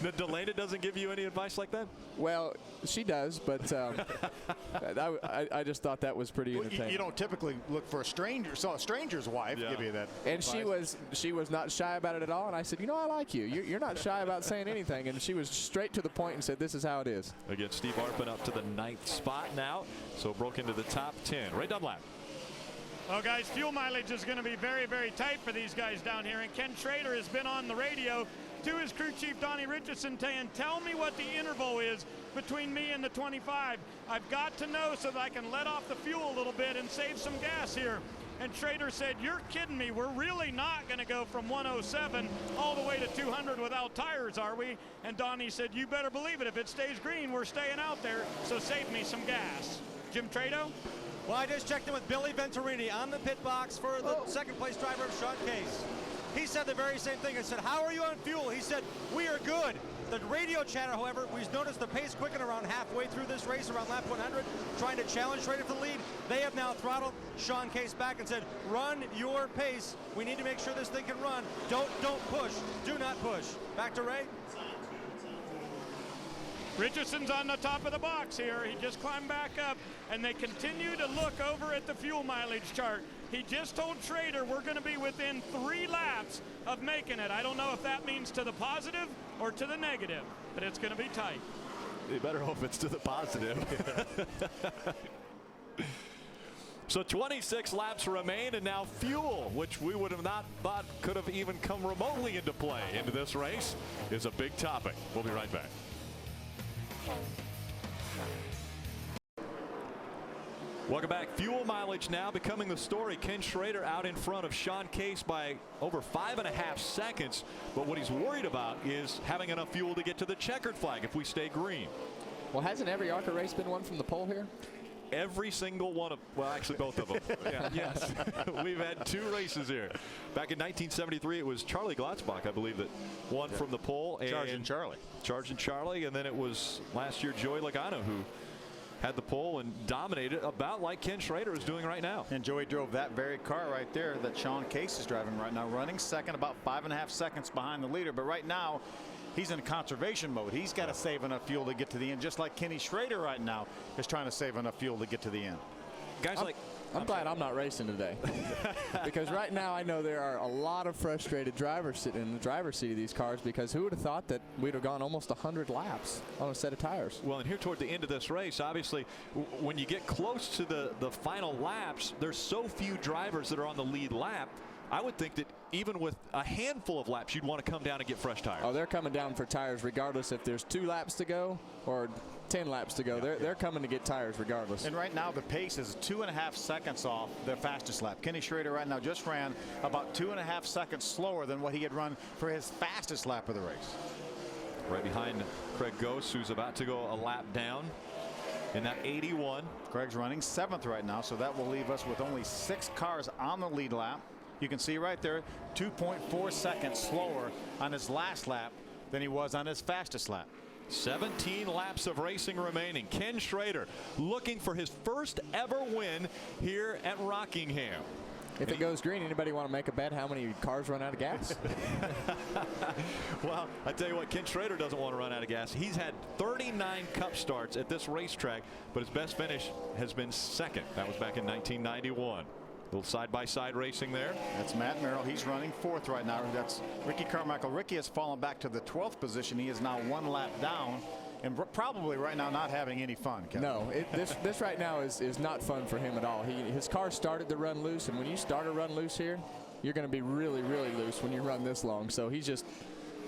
Delana doesn't give you any advice like that? Well, she does, but I just thought that was pretty entertaining. You don't typically look for a stranger's wife give you that and advice. she was not shy about it at all. And I said, you know, I like you. You're not shy about saying anything. And she was straight to the point and said, this is how it is. Again, Steve Arpin up to the 9th spot now, so broke into the top 10. Ray Dunlap. Well, guys, fuel mileage is going to be very, very tight for these guys down here. And Ken Schrader has been on the radio to his crew chief, Donnie Richardson, saying, tell me what the interval is between me and the 25. I've got to know so that I can let off the fuel a little bit and save some gas here. And Schrader said, you're kidding me. We're really not going to go from 107 all the way to 200 without tires, are we? And Donnie said, you better believe it. If it stays green, we're staying out there. So save me some gas. Jim Trado? Well, I just checked in with Billy Venturini on the pit box for the second place driver of Sean Caisse. He said the very same thing. I said, how are you on fuel? He said, we are good. The radio chatter, however, we've noticed the pace quicken around halfway through this race, around lap 100, trying to challenge Schrader for the lead. They have now throttled Sean Caisse back and said, run your pace. We need to make sure this thing can run. Don't push. Do not push. Back to Ray. Richardson's on the top of the box here. He just climbed back up, and they continue to look over at the fuel mileage chart. He just told Schrader we're going to be within 3 laps of making it. I don't know if that means to the positive or to the negative, but it's going to be tight. You better hope it's to the positive. So 26 laps remain, and now fuel, which we would have not thought could have even come remotely into play into this race, is a big topic. We'll be right back. Welcome back. Fuel mileage now becoming the story. Ken Schrader out in front of Sean Caisse by over 5.5 seconds. But what he's worried about is having enough fuel to get to the checkered flag if we stay green. Well, hasn't every ARCA race been won from the pole here? Every single one of, well, actually both of them. Yeah, yes. We've had 2 races here. Back in 1973, it was Charlie Glotzbach, I believe, that won from the pole. Charging Charlie. And then it was last year Joey Logano who had the pole and dominated about like Ken Schrader is doing right now. And Joey drove that very car right there that Sean Caisse is driving right now, running second, about 5.5 seconds behind the leader. But right now, he's in conservation mode. He's got to save enough fuel to get to the end, just like Kenny Schrader right now is trying to save enough fuel to get to the end. Guys, I'm glad I'm not racing today because right now I know there are a lot of frustrated drivers sitting in the driver's seat of these cars, because who would have thought that we'd have gone almost 100 laps on a set of tires? Well, and here toward the end of this race, obviously, when you get close to the final laps, there's so few drivers that are on the lead lap. I would think that even with a handful of laps, you'd want to come down and get fresh tires. Oh, they're coming down for tires regardless if there's 2 laps to go or 10 laps to go. They're coming to get tires regardless. And right now the pace is 2.5 seconds off their fastest lap. Kenny Schrader right now just ran about 2.5 seconds slower than what he had run for his fastest lap of the race. Right behind Craig Gose, who's about to go a lap down in that 81. Craig's running 7th right now, so that will leave us with only 6 cars on the lead lap. You can see right there 2.4 seconds slower on his last lap than he was on his fastest lap. 17 laps of racing remaining. Ken Schrader looking for his first ever win here at Rockingham. If it goes green, anybody want to make a bet how many cars run out of gas? Well, I tell you what, Ken Schrader doesn't want to run out of gas. He's had 39 Cup starts at this racetrack, but his best finish has been second. That was back in 1991. A little side-by-side racing there. That's Matt Merrill. He's running fourth right now. That's Ricky Carmichael. Ricky has fallen back to the 12th position. He is now 1 lap down, and probably right now not having any fun, Kevin. No, this right now is not fun for him at all. His car started to run loose, and when you start to run loose here, you're going to be really, really loose when you run this long. So he's just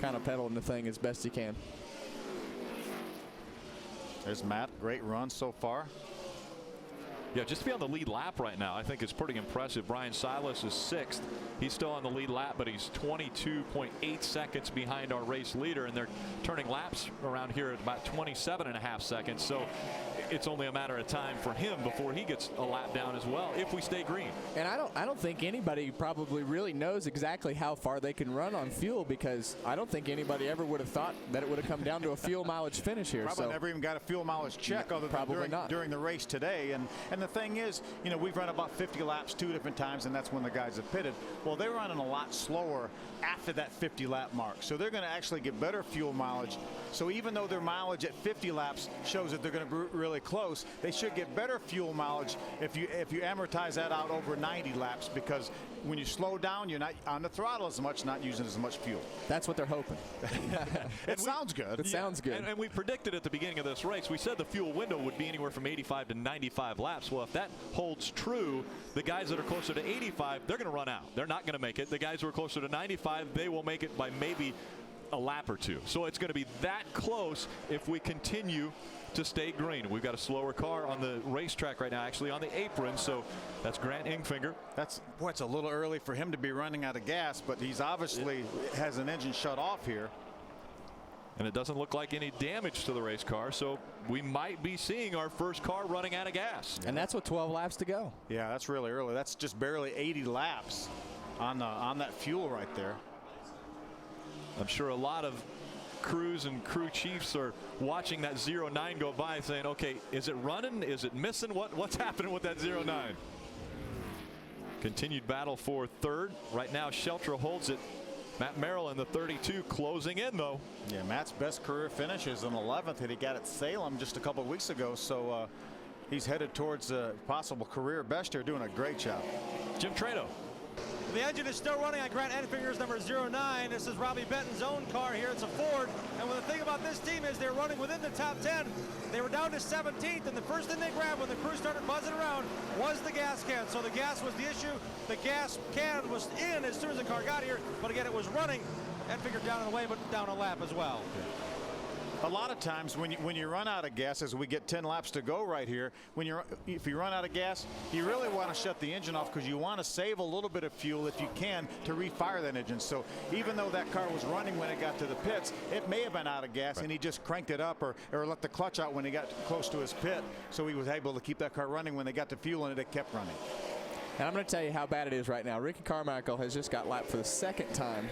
kind of pedaling the thing as best he can. There's Matt. Great run so far. Yeah, just to be on the lead lap right now, I think is pretty impressive. Brian Silas is 6th. He's still on the lead lap, but he's 22.8 seconds behind our race leader, and they're turning laps around here at about 27.5 seconds. So it's only a matter of time for him before he gets a lap down as well, if we stay green. And I don't think anybody probably really knows exactly how far they can run on fuel, because I don't think anybody ever would have thought that it would have come down to a fuel mileage finish here. Probably never even got a fuel mileage check other than during the race today. And the thing is, you know, we've run about 50 laps 2 different times, and that's when the guys have pitted. Well, they're running a lot slower after that 50 lap mark, so they're going to actually get better fuel mileage. So even though their mileage at 50 laps shows that they're going to be really close, they should get better fuel mileage if you amortize that out over 90 laps, because when you slow down, you're not on the throttle as much, not using as much fuel. That's what they're hoping. It sounds good. It sounds good. And we predicted at the beginning of this race, we said the fuel window would be anywhere from 85 to 95 laps. Well, if that holds true, the guys that are closer to 85, they're going to run out. They're not going to make it. The guys who are closer to 95, they will make it by maybe a lap or two. So it's going to be that close if we continue to stay green. We've got a slower car on the racetrack right now, actually on the apron. So that's Grant Ingfinger. It's a little early for him to be running out of gas, but he's obviously has an engine shut off here. And it doesn't look like any damage to the race car, so we might be seeing our first car running out of gas. And that's with 12 laps to go. Yeah, that's really early. That's just barely 80 laps on that fuel right there. I'm sure a lot of crews and crew chiefs are watching that 09 go by saying, okay, is it running? Is it missing? What's happening with that 09? Continued battle for third. Right now, Sheltra holds it. Matt Merrill in the 32 closing in, though. Yeah, Matt's best career finish is an 11th that he got at Salem just a couple of weeks ago. So he's headed towards a possible career best here, doing a great job. Jim Trado. The engine is still running on Grant Enfinger's number 09. This is Robbie Benton's own car here. It's a Ford. And the thing about this team is they're running within the top 10. They were down to 17th, and the first thing they grabbed when the crew started buzzing around was the gas can. So the gas was the issue. The gas can was in as soon as the car got here, but again, it was running. Enfinger down and away, but down a lap as well. A lot of times when you run out of gas, as we get 10 laps to go right here, if you run out of gas, you really want to shut the engine off, because you want to save a little bit of fuel if you can to refire that engine. So even though that car was running when it got to the pits, it may have been out of gas, and he just cranked it up or let the clutch out when he got close to his pit. So he was able to keep that car running when they got to fuel, and it kept running. And I'm going to tell you how bad it is right now. Ricky Carmichael has just got lapped for the second time.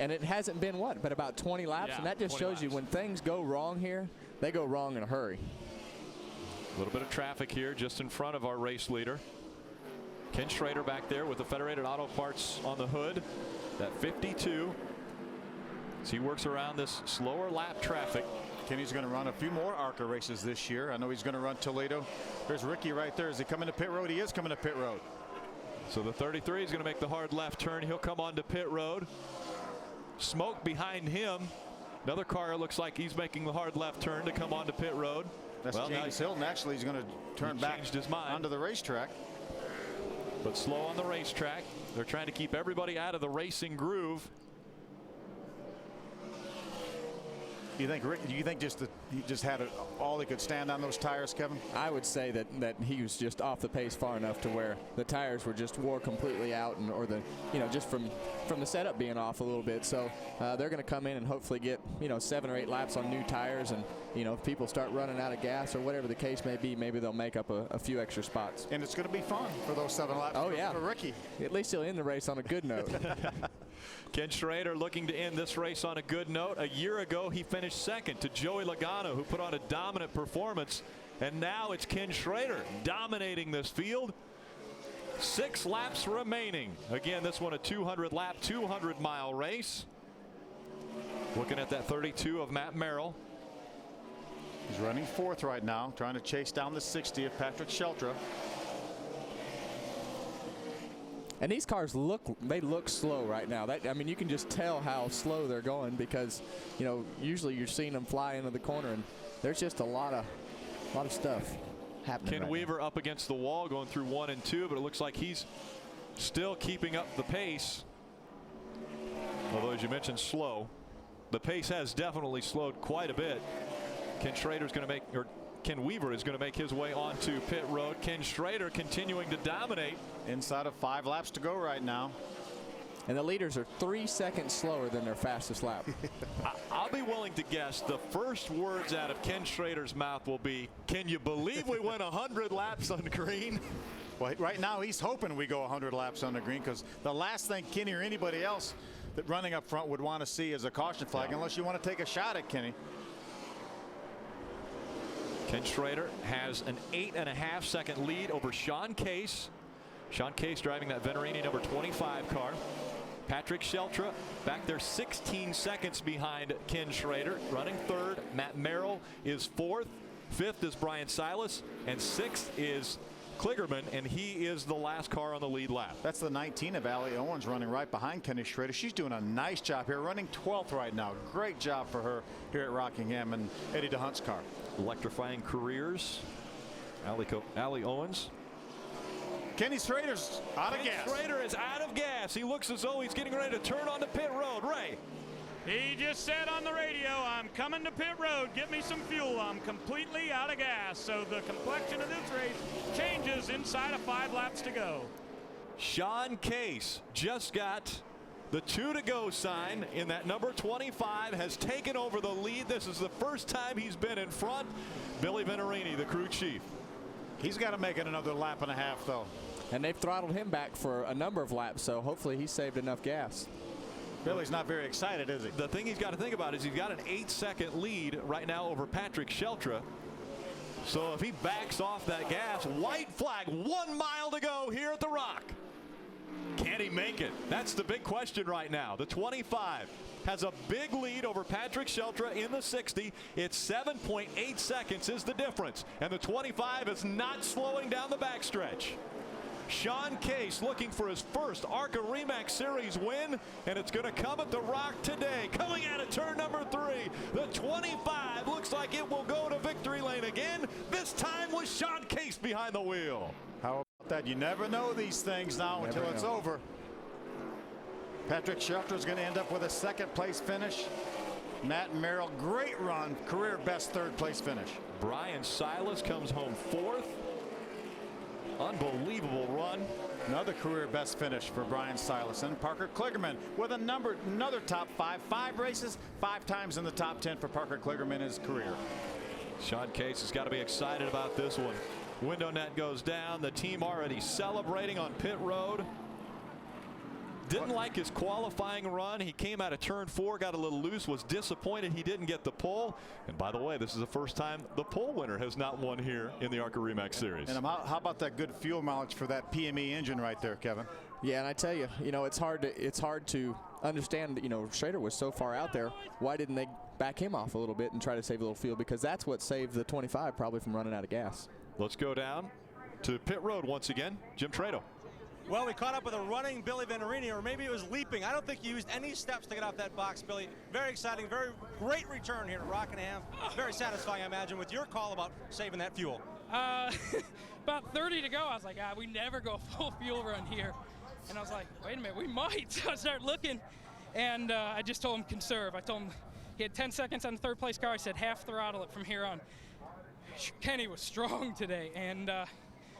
And it hasn't been but about 20 laps, and that just shows you when things go wrong here, they go wrong in a hurry. A little bit of traffic here just in front of our race leader. Ken Schrader back there with the Federated Auto Parts on the hood. That 52. As he works around this slower lap traffic. Kenny's going to run a few more ARCA races this year. I know he's going to run Toledo. There's Ricky right there. Is he coming to pit road? He is coming to pit road. So the 33 is going to make the hard left turn. He'll come on to pit road. Smoke behind him. Another car looks like he's making the hard left turn to come onto pit road. That's James Hilton. Actually, he's going to turn back his mind onto the racetrack. But slow on the racetrack. They're trying to keep everybody out of the racing groove. Do you think just that he just had all he could stand on those tires, Kevin? I would say that he was just off the pace far enough to where the tires were just wore completely out, or just from the setup being off a little bit. So they're going to come in and hopefully get 7 or 8 laps on new tires, and if people start running out of gas or whatever the case may be, maybe they'll make up a few extra spots. And it's going to be fun for those 7 laps. Oh yeah, for Ricky. At least he'll end the race on a good note. Ken Schrader looking to end this race on a good note. A year ago, he finished second to Joey Logano, who put on a dominant performance. And now it's Ken Schrader dominating this field. 6 laps remaining. Again, this one a 200-lap, 200-mile race. Looking at that 32 of Matt Merrill. He's running 4th right now, trying to chase down the 60 of Patrick Sheltra. And these cars look slow right now. I mean, you can just tell how slow they're going because, you know, usually you're seeing them fly into the corner, and there's just a lot of stuff happening. Ken right Weaver now. up against the wall going through 1 and 2, but it looks like he's still keeping up the pace. Although, as you mentioned, slow. The pace has definitely slowed quite a bit. Ken Weaver is going to make his way onto pit road. Ken Schrader continuing to dominate. Inside of 5 laps to go right now. And the leaders are 3 seconds slower than their fastest lap. I'll be willing to guess the first words out of Ken Schrader's mouth will be, "Can you believe we went 100 laps on green?" Well, right now he's hoping we go 100 laps on the green, because the last thing Kenny or anybody else that running up front would want to see is a caution flag, unless you want to take a shot at Kenny. Ken Schrader has an 8.5-second lead over Sean Caisse. Sean Caisse driving that Venerini number 25 car. Patrick Sheltra back there 16 seconds behind Ken Schrader, running 3rd. Matt Merrill is 4th. 5th is Brian Silas, and 6th is Kligerman, and he is the last car on the lead lap. That's the 19 of Allie Owens running right behind Kenny Schrader. She's doing a nice job here, running 12th right now. Great job for her here at Rockingham and Eddie DeHunt's car. Electrifying careers. Allie Owens. Kenny Schrader's out of gas. Schrader is out of gas. He looks as though he's getting ready to turn onto pit road. Ray. He just said on the radio, "I'm coming to pit road. Get me some fuel. I'm completely out of gas." So the complexion of this race changes inside of 5 laps to go. Sean Caisse just got the 2 to go sign in that number 25, has taken over the lead. This is the first time he's been in front. Billy Venerini, the crew chief. He's got to make it another lap and a half, though. And they've throttled him back for a number of laps, so hopefully he saved enough gas. Billy's not very excited, is he? The thing he's got to think about is he's got an 8-second lead right now over Patrick Sheltra. So if he backs off that gas, white flag, 1 mile to go here at the Rock. Can he make it? That's the big question right now. The 25 has a big lead over Patrick Sheltra in the 60. It's 7.8 seconds is the difference. And the 25 is not slowing down the backstretch. Sean Caisse looking for his first ARCA RE/MAX Series win, and it's going to come at the Rock today. Coming out of turn number 3, the 25 looks like it will go to victory lane again, this time with Sean Caisse behind the wheel. How about that? You never know these things now until it's over. Patrick Sheltra is going to end up with a 2nd place finish. Matt Merrill, great run, career best 3rd place finish. Brian Silas comes home 4th. Unbelievable run. Another career best finish for Brian Silas. And Parker Kligerman with another top 5. 5 races, 5 times in the top 10 for Parker Kligerman in his career. Sean Caisse has got to be excited about this one. Window net goes down. The team already celebrating on pit road. Didn't like his qualifying run. He came out of turn 4, got a little loose, was disappointed he didn't get the pole. And by the way, this is the first time the pole winner has not won here in the ARCA RE/MAX Series. And how about that good fuel mileage for that PME engine right there, Kevin? Yeah, and I tell you, it's hard to understand. Schrader was so far out there. Why didn't they back him off a little bit and try to save a little fuel? Because that's what saved the 25 probably from running out of gas. Let's go down to pit road once again. Jim Trado. Well, we caught up with a running Billy Venerini, or maybe it was leaping. I don't think he used any steps to get off that box, Billy. Very exciting, very great return here at Rockingham. Very satisfying, I imagine, with your call about saving that fuel. About 30 to go, I was like, we never go full fuel run here. And I was like, wait a minute, we might. So I started looking, and I just told him conserve. I told him he had 10 seconds on the 3rd place car. I said half throttle it from here on. Kenny was strong today, and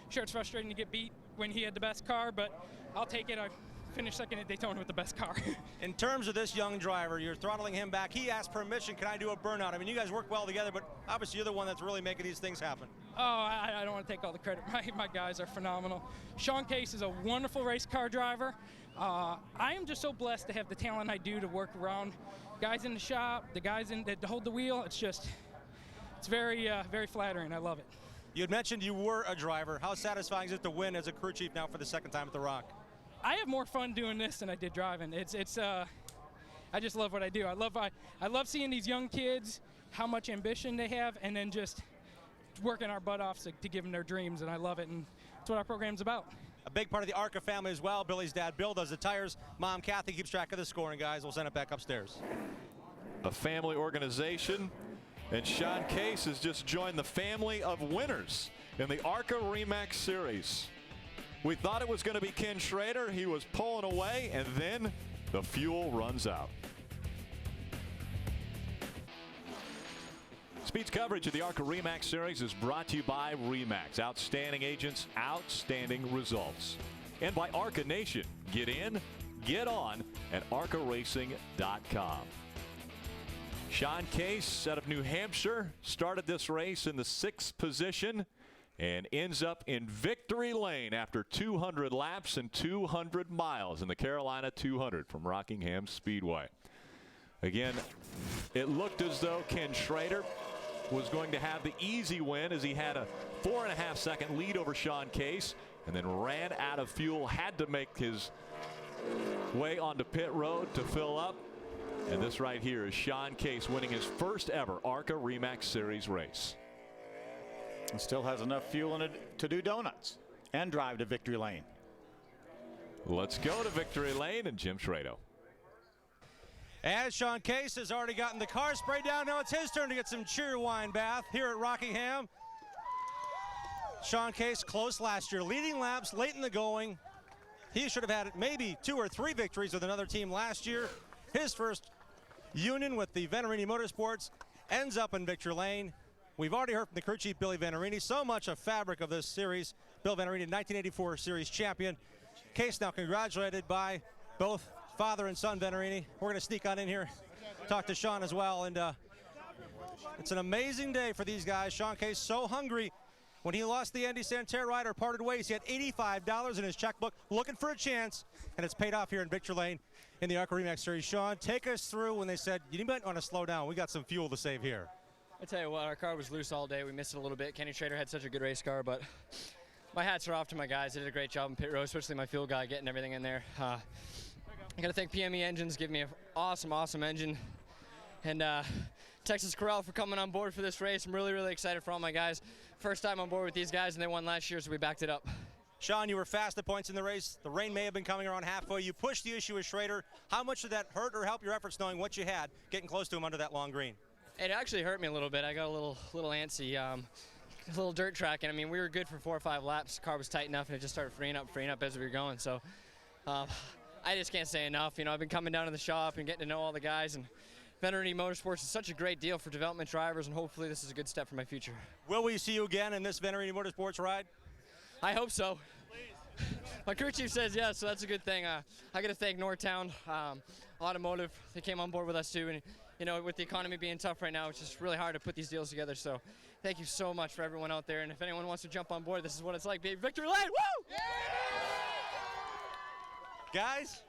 sure, it's frustrating to get beat when he had the best car, but I'll take it. I finished 2nd at Daytona with the best car. In terms of this young driver, you're throttling him back. He asked permission, can I do a burnout? I mean, you guys work well together, but obviously you're the one that's really making these things happen. Oh, I don't want to take all the credit. My guys are phenomenal. Sean Caisse is a wonderful race car driver. I am just so blessed to have the talent I do to work around guys in the shop, the guys that hold the wheel. It's very, very flattering. I love it. You had mentioned you were a driver. How satisfying is it to win as a crew chief now for the second time at the Rock? I have more fun doing this than I did driving. I just love what I do. I love seeing these young kids, how much ambition they have, and then just working our butt off to give them their dreams, and I love it, and that's what our program's about. A big part of the ARCA family as well. Billy's dad, Bill, does the tires. Mom, Kathy, keeps track of the scoring, guys. We'll send it back upstairs. A family organization, and Sean Caisse has just joined the family of winners in the ARCA Re Series. We thought it was going to be Ken Schrader. He was pulling away, and then the fuel runs out. Speed's coverage of the ARCA Re Series is brought to you by RE/MAX. Outstanding agents, outstanding results. And by ARCA Nation. Get in, get on at arcaracing.com. Sean Caisse out of New Hampshire started this race in the 6th position and ends up in victory lane after 200 laps and 200 miles in the Carolina 200 from Rockingham Speedway. Again, it looked as though Ken Schrader was going to have the easy win as he had a 4.5-second lead over Sean Caisse and then ran out of fuel, had to make his way onto pit road to fill up. And this right here is Sean Caisse winning his first ever ARCA Re Series race. He still has enough fuel in it to do donuts and drive to victory lane. Let's go to victory lane and Jim Schrader. As Sean Caisse has already gotten the car sprayed down, now it's his turn to get some cheer wine bath here at Rockingham. Sean Caisse close last year, leading laps late in the going. He should have had maybe 2 or 3 victories with another team last year. His first union with the Venarini Motorsports ends up in victory lane. We've already heard from the crew chief, Billy Venarini, so much a fabric of this series. Bill Venarini, 1984 series champion. Caisse now congratulated by both father and son Venarini. We're going to sneak on in here, talk to Sean as well. And it's an amazing day for these guys. Sean Caisse so hungry. When he lost the Andy Santerre rider, parted ways, he had $85 in his checkbook, looking for a chance, and it's paid off here in victory lane in the ARCA Re Series. Sean, take us through when they said, you might want to slow down. We got some fuel to save here. I tell you what, our car was loose all day. We missed it a little bit. Kenny Schrader had such a good race car, but my hats are off to my guys. They did a great job in pit road, especially my fuel guy getting everything in there. I got to thank PME Engines, giving me an awesome engine. And Texas Corral for coming on board for this race. I'm really excited for all my guys. First time on board with these guys, and they won last year, so we backed it up. Sean, you were fast at points in the race. The rain may have been coming around halfway. You pushed the issue with Schrader. How much did that hurt or help your efforts knowing what you had, getting close to him under that long green? It actually hurt me a little bit. I got a little antsy. A little dirt tracking. I mean, we were good for 4 or 5 laps. The car was tight enough, and it just started freeing up as we were going. So I just can't say enough. You know, I've been coming down to the shop and getting to know all the guys, and Venarini Motorsports is such a great deal for development drivers, and hopefully this is a good step for my future. Will we see you again in this Venarini Motorsports ride? I hope so. My crew chief says yes, so that's a good thing. I got to thank Northtown Automotive. They came on board with us too, and you know, with the economy being tough right now, it's just really hard to put these deals together. So thank you so much for everyone out there, and if anyone wants to jump on board, this is what it's like, baby. Victory lane, woo! Yeah! Guys,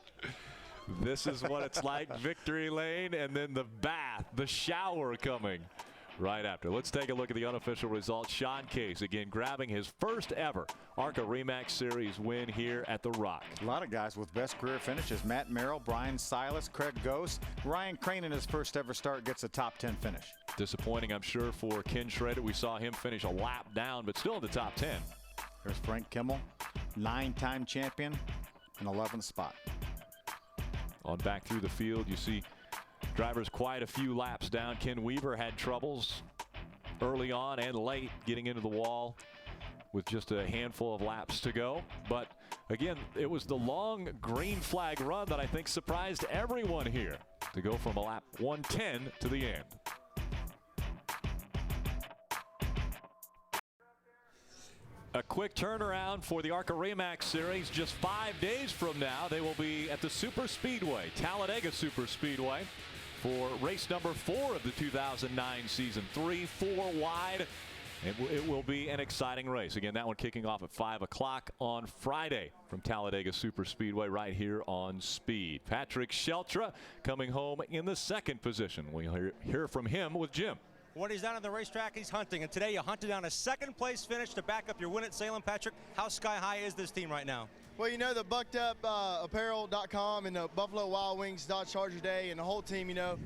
this is what it's like, victory lane, and then the bath, the shower coming right after. Let's take a look at the unofficial results. Sean Caisse, again, grabbing his first ever ARCA Re Series win here at the Rock. A lot of guys with best career finishes. Matt Merrill, Brian Silas, Craig Gose. Ryan Crane in his first ever start gets a top 10 finish. Disappointing, I'm sure, for Ken Schrader. We saw him finish a lap down, but still in the top 10. There's Frank Kimmel, 9-time champion, in 11th spot. On back through the field, you see drivers quite a few laps down. Ken Weaver had troubles early on and late getting into the wall with just a handful of laps to go. But again, it was the long green flag run that I think surprised everyone here to go from a lap 110 to the end. A quick turnaround for the ARCA Re Series. Just 5 days from now, they will be at the Super Speedway, Talladega Super Speedway, for race number 4 of the 2009 season. 3-4 wide It will be an exciting race. Again, that one kicking off at 5 o'clock on Friday from Talladega Super Speedway right here on Speed. Patrick Sheltra coming home in the second position. We'll hear from him with Jim. When he's down on the racetrack, he's hunting. And today you hunted down a second-place finish to back up your win at Salem. Patrick, how sky-high is this team right now? Well, you know, the BuckedUpApparel.com and the Buffalo Wild Wings Dodge Charger Day and the whole team, you know,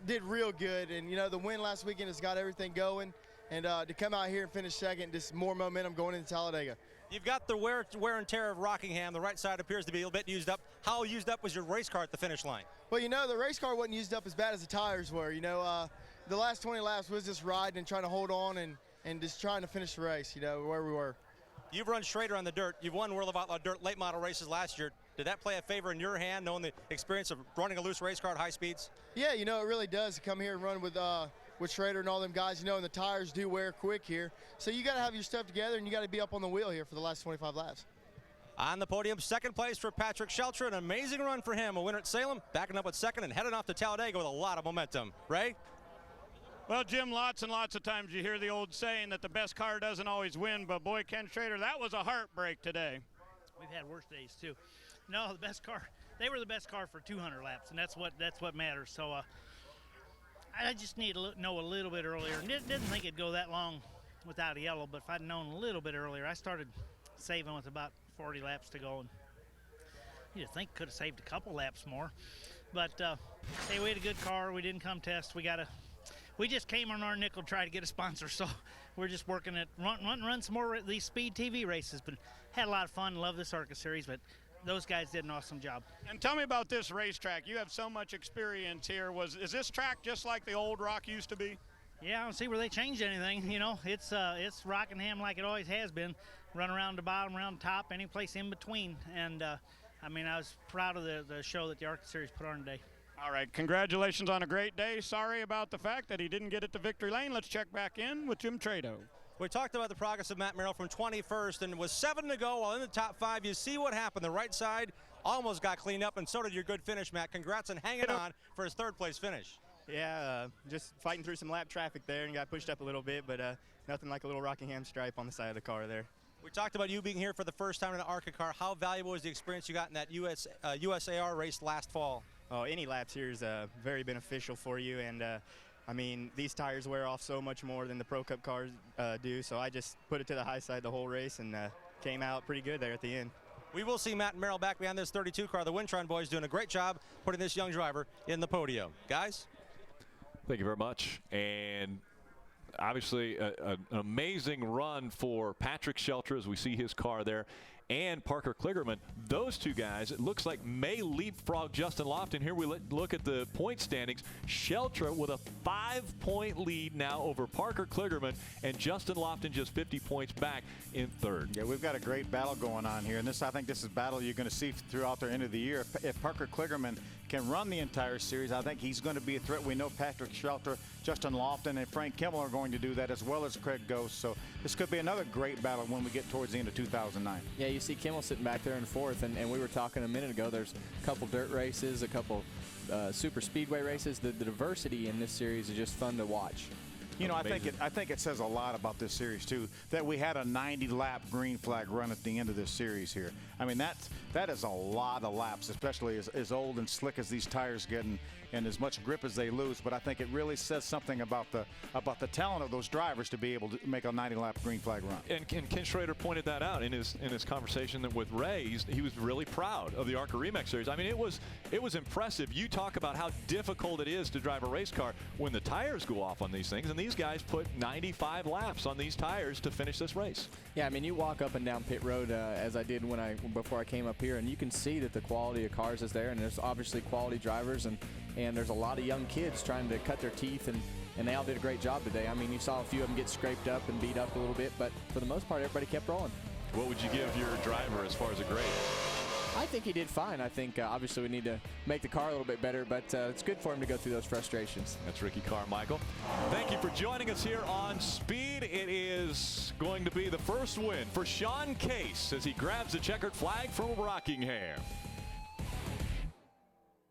did real good. And, you know, the win last weekend has got everything going. And to come out here and finish second, just more momentum going into Talladega. You've got the wear and tear of Rockingham. The right side appears to be a bit used up. How used up was your race car at the finish line? Well, you know, the race car wasn't used up as bad as the tires were. You know, the last 20 laps was just riding and trying to hold on and just trying to finish the race, you know, where we were. You've run Schrader on the dirt. You've won World of Outlaw Dirt late model races last year. Did that play a favor in your hand, knowing the experience of running a loose race car at high speeds? Yeah, you know, it really does to come here and run with Schrader and all them guys, you know, and the tires do wear quick here. So you got to have your stuff together and you got to be up on the wheel here for the last 25 laps. On the podium, second place for Patrick Sheltra. An amazing run for him. A winner at Salem, backing up at second and heading off to Talladega with a lot of momentum. Ray? Well, Jim, lots and lots of times you hear the old saying that the best car doesn't always win, but boy, Ken Schrader, that was a heartbreak today. We've had worse days too. No, the best car, they were the best car for 200 laps, and that's what matters. So I just need to know a little bit earlier. Didn't think it'd go that long without a yellow, but if I'd known a little bit earlier, I started saving with about 40 laps to go, and you'd think could have saved a couple laps more. But hey, we had a good car. We didn't come test. We just came on our nickel to try to get a sponsor, so we're just working at run some more of these Speed TV races. But had a lot of fun. Love this ARCA series, but those guys did an awesome job. And tell me about this racetrack. You have so much experience here. Is this track just like the old Rock used to be? Yeah, I don't see where they changed anything. You know, it's Rockingham like it always has been. Run around the bottom, around the top, any place in between. And I mean, I was proud of the show that the ARCA series put on today. All right, congratulations on a great day. Sorry about the fact that he didn't get it to victory lane. Let's check back in with Jim Trado. We talked about the progress of Matt Merrill from 21st, and with 7 to go while in the top 5. You see what happened. The right side almost got cleaned up, and so did your good finish, Matt. Congrats on hanging on for his third-place finish. Yeah, just fighting through some lap traffic there and got pushed up a little bit, but nothing like a little Rockingham stripe on the side of the car there. We talked about you being here for the first time in an ARCA car. How valuable was the experience you got in that USAR race last fall? Oh, any laps here is very beneficial for you, and I mean, these tires wear off so much more than the Pro Cup cars do, so I just put it to the high side the whole race and came out pretty good there at the end. We will see Matt Merrill back behind this 32 car. The Wintron boys doing a great job putting this young driver in the podium. Guys? Thank you very much. And obviously an amazing run for Patrick Sheltra as we see his car there, and Parker Kligerman. Those two guys, it looks like, may leapfrog Justin Lofton. Here we look at the point standings. Sheltra with a 5-point lead now over Parker Kligerman, and Justin Lofton just 50 points back in third. Yeah, we've got a great battle going on here, and I think this is a battle you're going to see throughout the end of the year. If Parker Kligerman can run the entire series, I think he's going to be a threat. We know Patrick Sheltra, Justin Lofton, and Frank Kimmel are going to do that, as well as Craig Ghost. So this could be another great battle when we get towards the end of 2009. Yeah, you see Kimmel sitting back there in fourth, and we were talking a minute ago, there's a couple dirt races, a couple super speedway races. The diversity in this series is just fun to watch. You know, I think it says a lot about this series too, that we had a 90-lap green flag run at the end of this series here. I mean, that is a lot of laps, especially as old and slick as these tires get and as much grip as they lose. But I think it really says something about the talent of those drivers to be able to make a 90-lap green flag run. And Ken Schrader pointed that out in his conversation with Ray. He was really proud of the ARCA Remix series. I mean, it was impressive. You talk about how difficult it is to drive a race car when the tires go off on these things, and these guys put 95 laps on these tires to finish this race. Yeah, I mean, you walk up and down pit road as I did before I came up here, and you can see that the quality of cars is there, and there's obviously quality drivers, and there's a lot of young kids trying to cut their teeth, and they all did a great job today. I mean, you saw a few of them get scraped up and beat up a little bit, but for the most part, everybody kept rolling. What would you give your driver as far as a grade? I think he did fine. I think obviously we need to make the car a little bit better, but it's good for him to go through those frustrations. That's Ricky Carmichael. Thank you for joining us here on Speed. It is going to be the first win for Sean Caisse as he grabs the checkered flag from Rockingham.